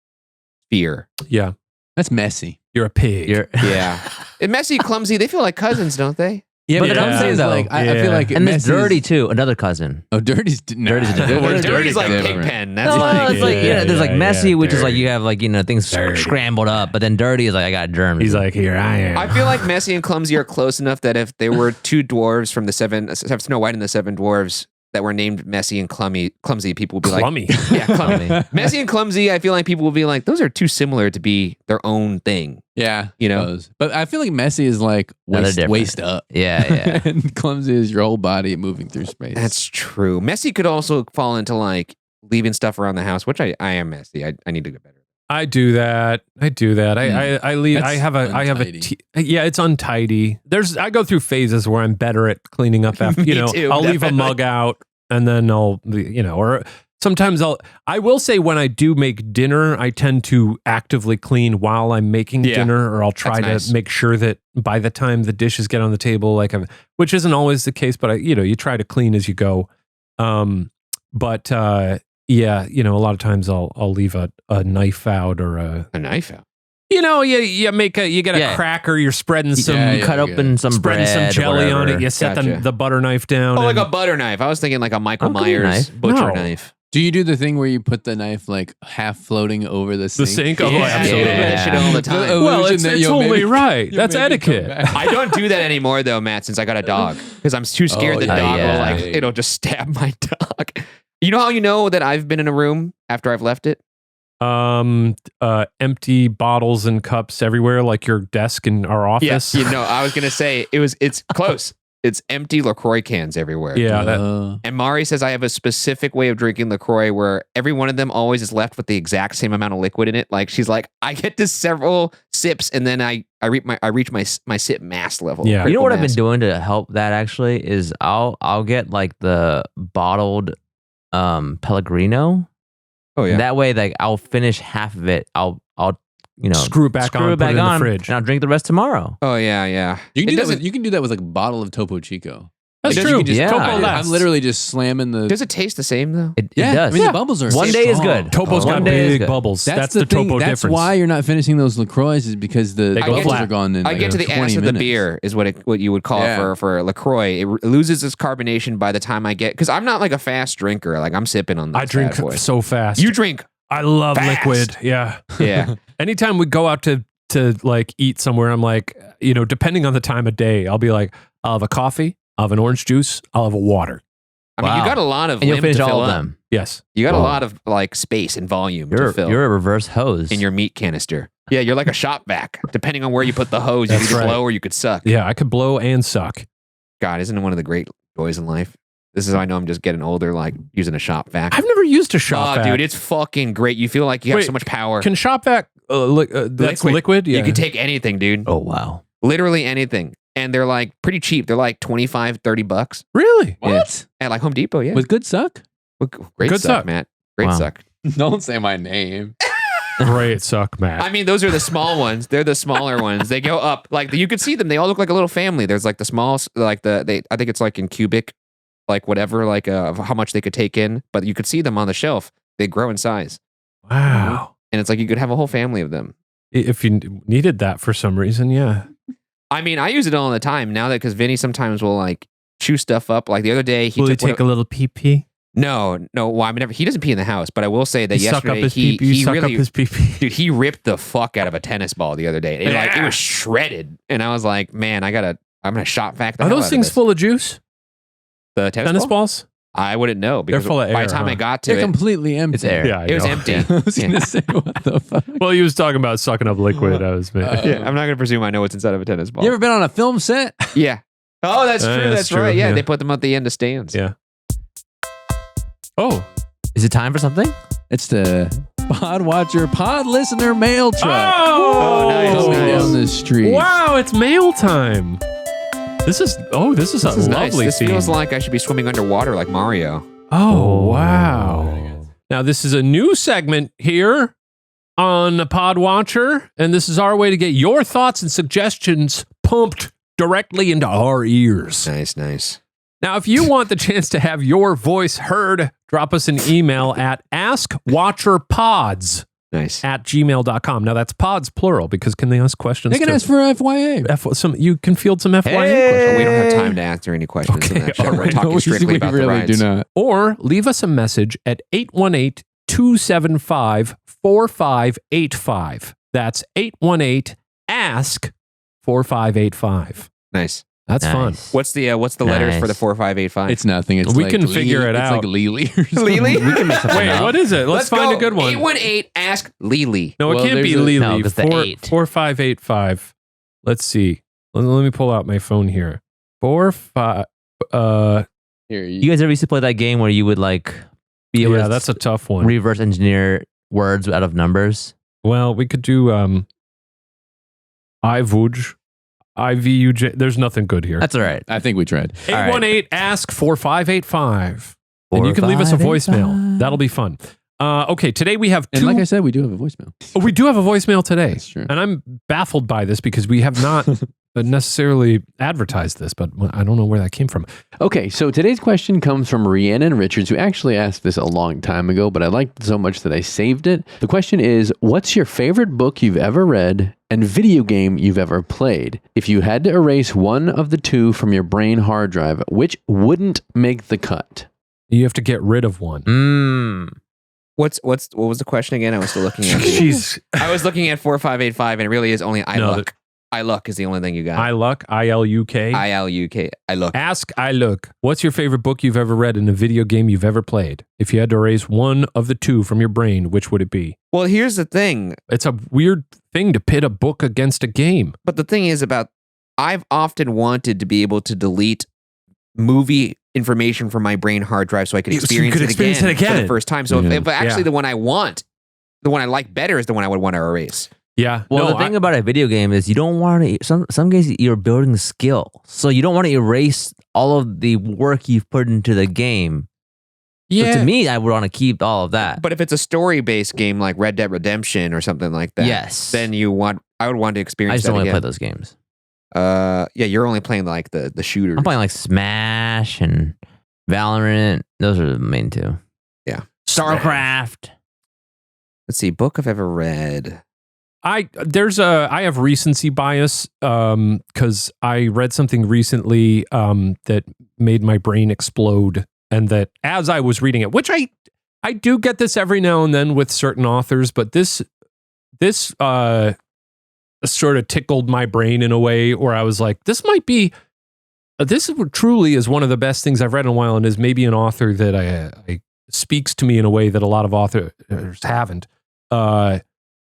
sphere. Yeah. That's messy. You're a pig. Yeah. And messy, clumsy, they feel like cousins, don't they? Yeah, But but I'm I'm saying saying though- like I feel like And there's messy dirty is- too, another cousin. Oh, dirty's Dirty's a different word. Dirty's like different. Pigpen. That's No, like it's like there's like yeah, messy, which is like dirty. you have like things Dirty. scrambled up, but then dirty is like I got germs. He's like, here I am. I feel like messy and clumsy are close enough that if there were 2 dwarves from the Snow White and the 7 Dwarves that were named messy and clumsy, people would be Clummy. like, yeah, clummy. Messy and clumsy, I feel like people will be like, those are too similar to be their own thing. Yeah, You know? suppose. But I feel like messy is like No, they're different. waist up. yeah. And clumsy is your whole body moving through space. That's true. Messy could also fall into like leaving stuff around the house, which I am messy. I need to get better. I do that. I leave. That's I have untidy. yeah, it's untidy. I go through phases where I'm better at cleaning up after, Me too, I'll leave a definitely. mug out and then I'll, or sometimes I will say when I do make dinner, I tend to actively clean while I'm making Yeah, dinner, or I'll try to that's nice. make sure that by the time the dishes get on the table, which isn't always the case, but you try to clean as you go. Yeah, a lot of times I'll leave a knife out or A knife out. you get a Yeah. cracker, you're spreading some Yeah, Cut open some spreading bread, some jelly on it, whatever. you set Gotcha. the butter knife down. Oh, like and- a butter knife. I was thinking like a Michael Oh, good Myers knife. butcher No. knife. Do you do the thing where you put the knife like half floating over the the sink? sink. Oh, Yeah, absolutely. I do that shit all the time. Well, illusion it's that you'll only maybe- right. you'll That's maybe come etiquette. back. I don't do that anymore though, Matt, since I got a dog. Because I'm too scared Oh, the yeah. dog Yeah. will like it'll just stab my dog. You know how you know that I've been in a room after I've left it? Empty bottles and cups everywhere, like your desk in our office. Yes. I was gonna say it's close. It's empty LaCroix cans everywhere. Yeah, that, And Mari says I have a specific way of drinking LaCroix where every one of them always is left with the exact same amount of liquid in it. Like she's like, I get to several sips and then I reach my sip mass level. Yeah. You know what I've been critical doing to help that actually is I'll get like the bottled Pellegrino. Oh yeah. That way, like I'll finish half of it. I'll screw it back on, it back put it in on, the fridge. and I'll drink the rest tomorrow. Oh yeah, yeah. You can, It do that doesn't- with, you can do that with like a bottle of Topo Chico. That's Like, true. you can just- Yeah. Topo I'm lasts. literally just slamming the. Does it taste the same though? It yeah, does. I mean, the bubbles are. One day is strong. good. Topo's One got day is big good. bubbles. That's the the thing. Topo That's difference. why you're not finishing those LaCroix is because the They go bubbles flat. are gone in. I like, get to the 20 acid of minutes. the beer is what you would call Yeah. for LaCroix. It loses its carbonation by the time I get, because I'm not like a fast drinker. Like I'm sipping on this I drink bad boy. so fast. You drink. I love fast. liquid. Yeah. Yeah. Anytime we go out to like eat somewhere, I'm like, depending on the time of day, I'll be like, I'll have a coffee, I'll have an orange juice, I'll have a water. I mean, Wow. you got a lot of And you'll limb finish to all fill of up. them. Yes. You got a Wow. lot of like space and volume to fill You're a reverse hose. in your meat canister. Yeah, you're like a shop vac. Depending on where you put the hose, you That's could right. blow or you could suck. Yeah, I could blow and suck. God, isn't it one of the great joys in life? This is how I know I'm just getting older, like using a shop vac. I've never used a shop Oh, vac. dude, it's fucking great. You feel like you have Wait, so much power. Can shop vac, that's liquid? Yeah. You can take anything, dude. Oh wow. Literally anything. And they're like pretty cheap. They're like $25, $30 Really? What? at like Home Depot. Yeah. With good suck? Great Good suck, suck. Matt. Great Wow. suck. Don't say my name. Great suck, Matt. I mean, those are the small ones. They're the smaller ones. They go up. Like you could see them. They all look like a little family. There's like the small, like I think it's like in cubic, like whatever, like of how much they could take in. But you could see them on the shelf. They grow in size. Wow. And it's like you could have a whole family of them. If you needed that for some reason, yeah. I mean, I use it all the time now that because Vinny sometimes will like chew stuff up. Like the other day, he Will you took take a little pee pee? No. Well, I mean, he doesn't pee in the house, but I will say that Suck up yesterday his pee pee. he Suck up really, his pee pee. dude, he ripped the fuck out of a tennis ball the other day. It was shredded, and I was like, man, I'm gonna shop vac. The Are hell those out of things this. full of juice? The tennis ball? Balls? I wouldn't know because full of by air, the time huh? I got to They're it, completely empty. It's air. Yeah, I it was know. empty. I was Yeah. going to say, what the fuck? Well, he was talking about sucking up liquid. I was Yeah, I'm not gonna presume I know what's inside of a tennis ball. You ever been on a film set? Yeah. Oh, that's true. that's That's true, right. Yeah, yeah. they put them at the end of stands. Yeah. Oh. Is it time for something? It's the Pod Watcher, Pod Listener mail truck. Oh, nice, Coming nice. down the street. Wow, it's mail time. This is a This is nice. lovely This theme. feels like I should be swimming underwater like Mario. Oh, wow. Now, this is a new segment here on the Pod Watcher, and this is our way to get your thoughts and suggestions pumped directly into our ears. Nice, nice. Now, if you want the chance to have your voice heard, drop us an email at AskWatcherPods Nice. at gmail.com. Now, that's pods plural because can they ask questions? They can to- ask for FYA. you can field some FYA Hey! questions. We don't have time to answer any questions Okay, in that show. all We're right. talking We strictly about the really rides. do not. Or leave us a message at 818-275-4585. That's 818-ASK-4585. Nice. That's fun. Nice. What's the letters for the Nice. 4585? It's nothing. It's We like can figure it it's out. like Lily or something. Lily? We can make something Wait, up. what is it? Let's find a good one. 818 Ask Lily. No, it Well, can't be there's a- Lily. No, 'cause the 8. 4585. Let's see. Let me pull out my phone here. 45. Here, You guys ever used to play that game where you would like be able Yeah, to that's a tough one. reverse engineer words out of numbers? Well, we could do IVUJ. IVUJ. There's nothing good here. That's all right. I think we tried. 818-ASK-4585. And you can leave us a voicemail. That'll be fun. Okay, today we have And two. like I said, we do have a voicemail. Oh, we do have a voicemail today. That's true. And I'm baffled by this because we have not necessarily advertised this, but I don't know where that came from. Okay, so today's question comes from Rhiannon Richards, who actually asked this a long time ago, but I liked it so much that I saved it. The question is, what's your favorite book you've ever read and video game you've ever played? If you had to erase one of the two from your brain hard drive, which wouldn't make the cut? You have to get rid of one. What was the question again? I was still looking at Jeez. I was looking at 4585 and it really is only I No, luck. I luck is the only thing you got. ILUK, ILUK. ILUK. I look. Ask ILUK. What's your favorite book you've ever read and a video game you've ever played? If you had to erase one of the two from your brain, which would it be? Well, here's the thing. It's a weird thing to pit a book against a game. But the thing is about I've often wanted to be able to delete movie information from my brain hard drive so I could So you experience, could it, experience again it again. for the first time. So Yeah. if actually Yeah. the one I want, the one I like better is the one I would want to erase. Yeah. Well, No, the thing about a video game is you don't want to. Some games you're building skill, so you don't want to erase all of the work you've put into the game. So to me, I would want to keep all of that. But if it's a story-based game like Red Dead Redemption or something like that, Yes. then I would want to I experience just that don't want to again. play those games. Yeah, you're only playing like the shooters. I'm playing like Smash and Valorant. Those are the main two. Yeah. StarCraft. Let's see, book I've ever read. I have recency bias because I read something recently that made my brain explode, and that as I was reading it, which I do get this every now and then with certain authors, but this sort of tickled my brain in a way where I was like, this truly is one of the best things I've read in a while, and is maybe an author that I speaks to me in a way that a lot of authors haven't.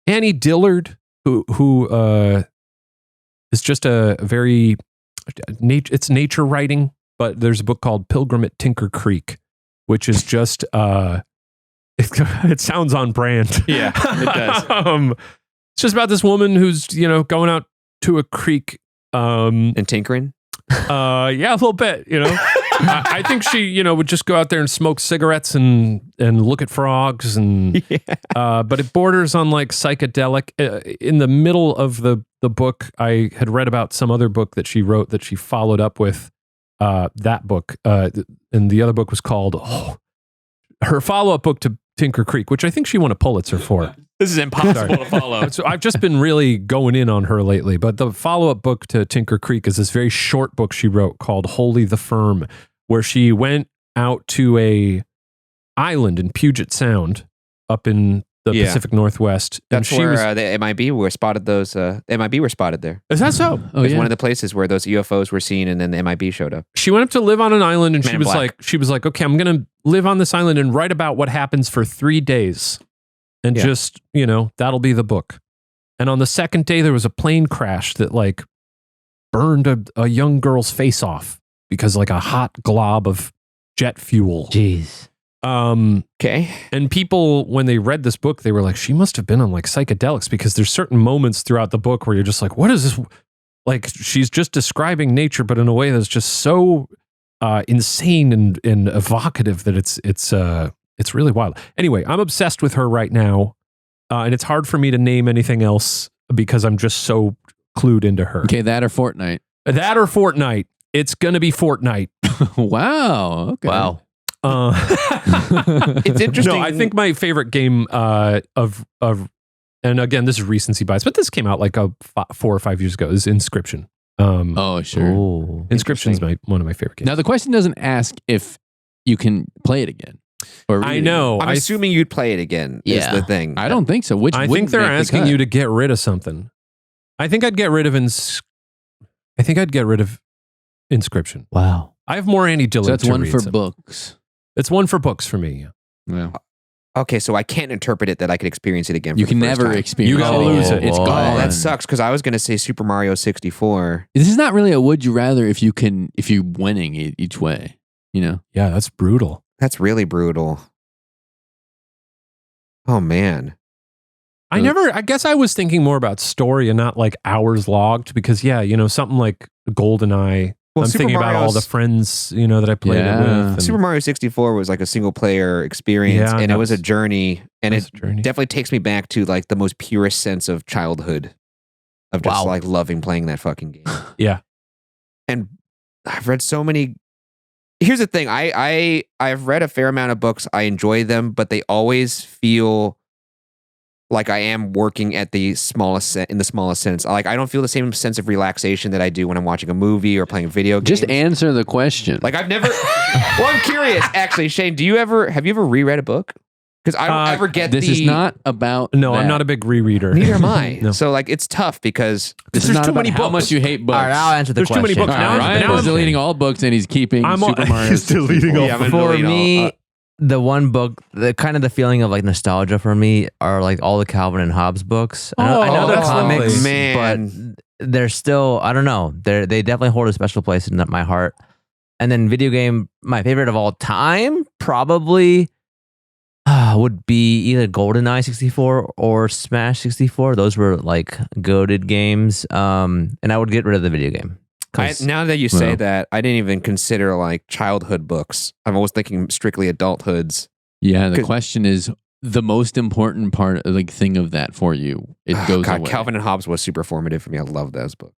Annie Dillard, who is just a very it's nature writing, but there's a book called Pilgrim at Tinker Creek, which is just it sounds on brand. Yeah, it does. It's just about this woman who's going out to a creek and tinkering. Yeah, a little bit. I think she, would just go out there and smoke cigarettes and look at frogs, and but it borders on like psychedelic. In the middle of the book, I had read about some other book that she wrote that she followed up with that book, and the other book was called her follow-up book to Tinker Creek, which I think she won a Pulitzer for. This is impossible to follow. So I've just been really going in on her lately. But the follow-up book to Tinker Creek is this very short book she wrote called Holy the Firm, where she went out to a island in Puget Sound up in the Pacific Northwest. That's where the MIB were spotted. Those MIB were spotted there. Is that so? It was one of the places where those UFOs were seen, and then the MIB showed up. She went up to live on an island, and Man in she was like, okay, I'm going to live on this island and write about what happens for 3 days. And just, that'll be the book. And on the second day, there was a plane crash that like burned a young girl's face off because like a hot glob of jet fuel. Jeez. Okay. And people, when they read this book, they were like, she must have been on like psychedelics, because there's certain moments throughout the book where you're just like, what is this? Like, she's just describing nature, but in a way that's just so insane and evocative that it's really wild. Anyway, I'm obsessed with her right now, and it's hard for me to name anything else because I'm just so clued into her. Okay, that or Fortnite. That or Fortnite. It's going to be Fortnite. Wow. Okay. Wow. It's interesting. No, I think my favorite game of and again, this is recency bias, but this came out like 4 or 5 years ago, is Inscription. Oh, sure. Ooh, Inscription's one of my favorite games. Now, the question doesn't ask if you can play it again. Or I know. I'm assuming you'd play it again. Is the thing. I don't think so. Which I think they're asking you to get rid of something. I think I'd get rid of Inscription. Wow. I have more Annie Dillard. So that's to one read, for so. books. It's one for books for me. Yeah. Okay, so I can't interpret it that I could experience it again. You for can the first never time. experience You gotta it. lose it. It's Oh, gone. Oh, that sucks, because I was going to say Super Mario 64. This is not really a would you rather if you're winning each way. Yeah, that's brutal. That's really brutal. Oh, man. I guess I was thinking more about story and not like hours logged, because something like GoldenEye. Well, I'm Super thinking about all Mario's- the friends, that I played it with. and- Super Mario 64 was like a single player experience, Yeah, and that it was a was- journey, and that's it a journey. definitely takes me back to like the most purest sense of childhood, of just Wow. like loving playing that fucking game. Yeah. And I've read so many. Here's the thing: I've read a fair amount of books. I enjoy them, but they always feel like I am working at the smallest sense. Like, I don't feel the same sense of relaxation that I do when I'm watching a movie or playing video games. Just answer the question. Like, I've never. Well, I'm curious. Actually, Shane, have you ever reread a book? Because I don't ever get this is not about No, that. I'm not a big rereader. Neither am I. No. So like, it's tough because This is There's not too about many how books. much you hate books. All right, I'll answer the There's too question. many books. All right, Now- Ryan now was I'm- deleting all books and he's keeping I'm Super Mario. he's deleting 64. all- Yeah, I'm For deleting all- me, the one book, the kind of the feeling of like nostalgia for me are like all the Calvin and Hobbes books. I know they're that's comics, lovely. Man. but they're still, I don't know, they definitely hold a special place in my heart. And then video game, my favorite of all time probably would be either GoldenEye 64 or Smash 64. Those were like goated games. And I would get rid of the video game. Now that you say Well. that, I didn't even consider like childhood books. I'm always thinking strictly adulthoods. Yeah, the 'Cause- question is the most important part, thing of that for you. It goes God, away. Calvin and Hobbes was super formative for me. I love those books.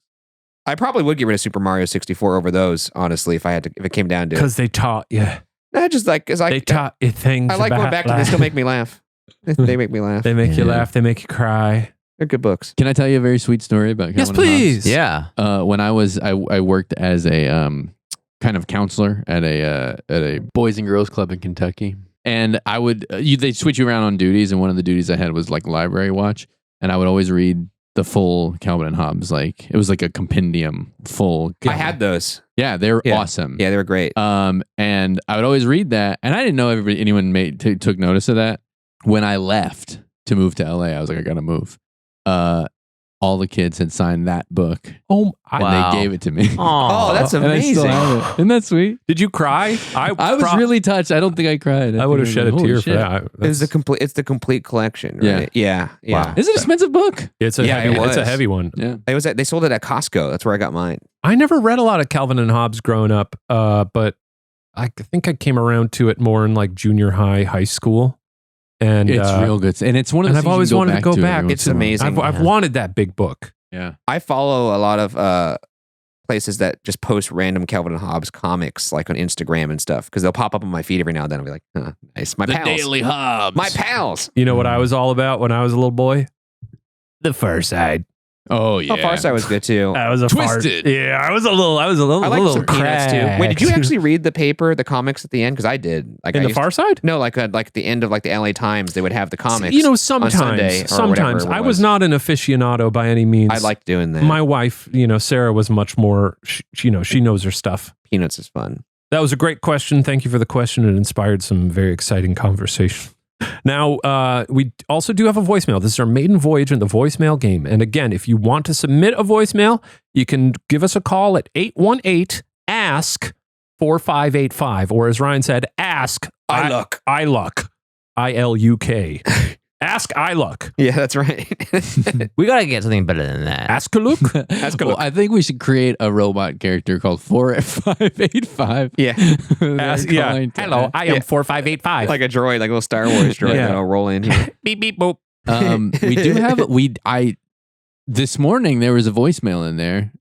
I probably would get rid of Super Mario 64 over those, honestly, if it came down to it. Because they taught you. Not just like, cause They taught you things. I like going about back to them. They life. still make me laugh. They make me laugh. They make you Yeah. laugh. They make you cry. They're good books. Can I tell you a very sweet story about Yes, Calvin and Hobbes? please. Yeah. When I worked as a kind of counselor at a boys and girls club in Kentucky, and I would they'd switch you around on duties, and one of the duties I had was like library watch, and I would always read the full Calvin and Hobbes. Like it was like a compendium full. I had those. Yeah, they were Yeah. awesome. Yeah, they were great. And I would always read that, and I didn't know anyone took notice of that. When I left to move to LA, I was like, I gotta move. All the kids had signed that book, Oh, and Wow. they gave it to me. Oh, that's And I still amazing. have it. Isn't that sweet? Did you cry? I was really touched. I don't think I cried. I would have shed a Holy tear shit. for that. It's the complete collection, right? Yeah. Wow. It's an expensive book. It's a Yeah, heavy, it it's a was. heavy one. Yeah. They sold it at Costco. That's where I got mine. I never read a lot of Calvin and Hobbes growing up, but I think I came around to it more in like junior high school. And It's real good. And it's one of and those I've things always you wanted to go every back. once It's in a while. amazing. I've wanted that big book. Yeah. I follow a lot of places that just post random Calvin and Hobbes comics, like on Instagram and stuff, because they'll pop up on my feed every now and then. I'll be like, nice, my pals, Hobbes. my pals. You know what I was all about when I was a little boy? The Far Side. Oh yeah. Oh, Far Side was good too. I was a Twisted. Yeah, I was a little I like little some Peanuts too. Wait, did you cracked. actually read the comics at the end? Because I did. Like in I the used Far Side? No, like at the end of like the LA Times, they would have the comics. You know, Sunday sometimes or whatever it I was was. not an aficionado by any means. I liked doing that. My wife, Sarah was much more. She knows her stuff. Peanuts is fun. That was a great question. Thank you for the question. It inspired some very exciting conversation. Now, we also do have a voicemail. This is our maiden voyage in the voicemail game. And again, if you want to submit a voicemail, you can give us a call at 818-ASK-4585. Or as Ryan said, ask iLuck. iLuck. ILUK. Ask iLuck. Yeah, that's right. We got to get something better than that. Ask a look. Well, I think we should create a robot character called 4585. Yeah. Hello, I am 4585. Like a droid, like a little Star Wars droid Yeah. that'll roll in here. beep, beep, boop. We do have this morning there was a voicemail in there.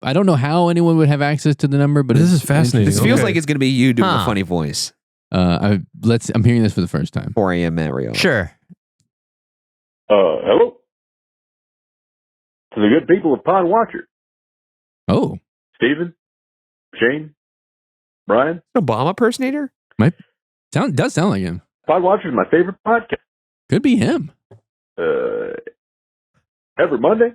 I don't know how anyone would have access to the number, but This it's is fascinating. This feels Okay. like it's going to be you doing a Huh. funny voice. I'm hearing this for the first time. 4 a.m. Mario. Sure. Hello? To the good people of Pod Watcher. Oh, Steven? Shane? Brian? Obama impersonator? does sound like him. Pod Watcher is my favorite podcast. Could be him. Every Monday,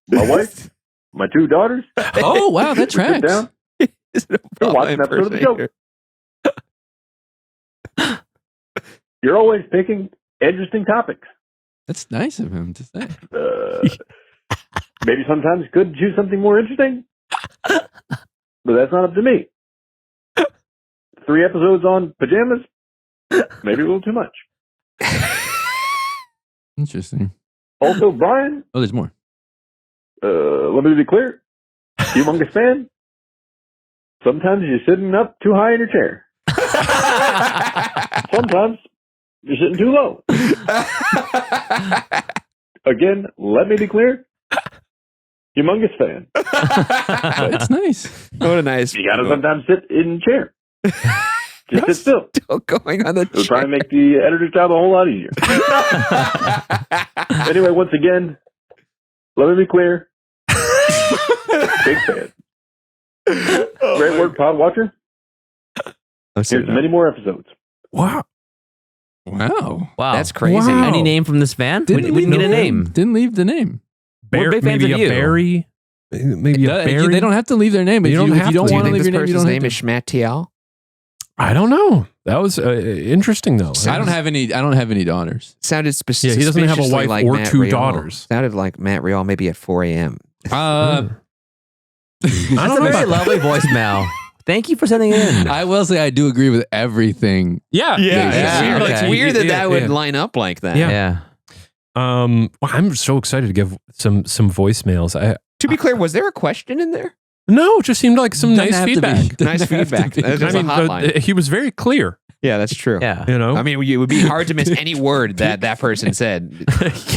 my wife, my 2 daughters, Oh wow, that we sit tracks. down, Is it Go Obama watch an episode of the show. impersonator? You're always picking interesting topics. That's nice of him to say. Maybe sometimes it's good to choose something more interesting, but that's not up to me. 3 episodes on pajamas, maybe a little too much. Interesting. Also, Brian, Oh, there's more. let me be clear, humongous fan. Sometimes you're sitting up too high in your chair. Sometimes you're sitting too low. Again, let me be clear, humongous fan. That's nice. What a nice. You gotta sometimes sit in a chair. Just sit still. Still going on the It'll try and make the editor's job a whole lot easier. Anyway, once again, let me be clear. Big fan. Great work, Pod Watcher. Here's to many more episodes. Wow. Wow. Wow. That's crazy. Wow. Any name from this fan? We didn't leave get a the name. Didn't leave the name. We're big fans maybe of a you. berry. Maybe a berry. They don't have to leave their name. If You you don't if have you don't to. Do you want to think leave this your name, you person's don't name have is to. Schmatiel? I don't know. That was interesting though. I don't have any daughters. Sounded Yeah, he doesn't have a suspiciously wife like or Matt 2 Rial. daughters. Sounded like Matt Rial maybe at 4 a.m. I That's don't a know very about lovely voicemail. Thank you for sending it in. I will say I do agree with everything. Yeah. Yeah, It's okay. weird that Yeah, would yeah. line up like that. Yeah. Yeah. Well, I'm so excited to give some voicemails. To be clear, was there a question in there? No, it just seemed like some Doesn't nice have to be. feedback. Doesn't Nice have to feedback. be. That's just a hotline. He was very clear. Yeah, that's true. Yeah. You know. I mean, it would be hard to miss any word that person said.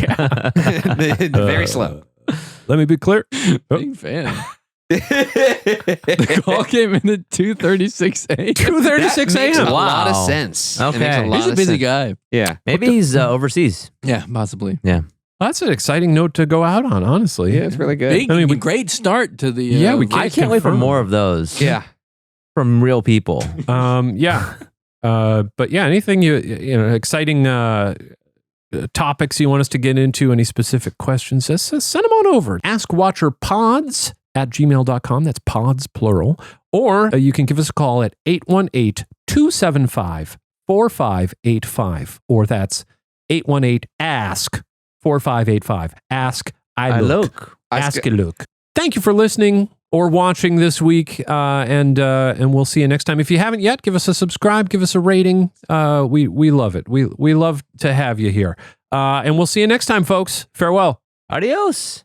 yeah. Very slow. Let me be clear. Big fan. The call came in at 2:36 a.m. 2:36 Makes a a.m. lot of Wow. sense. It Okay. makes a lot He's a of busy sense. guy. Yeah. Maybe he's overseas. Yeah, possibly. That's an exciting note to go out on, honestly. Yeah, it's really good. Big, I mean, we- great start to the. Yeah, we I can't wait for confirm. more of those. Yeah. From real people. Yeah. But yeah, anything you know, exciting topics you want us to get into, any specific questions, just send them on over. AskWatcherPods at gmail.com. That's pods, plural. Or you can give us a call at 818-275-4585. Or that's 818-ASK-4585. Ask I look. Ask a look. Thank you for listening or watching this week, and we'll see you next time. If you haven't yet, give us a subscribe, give us a rating. We love it. We love to have you here. And we'll see you next time, folks. Farewell. Adios.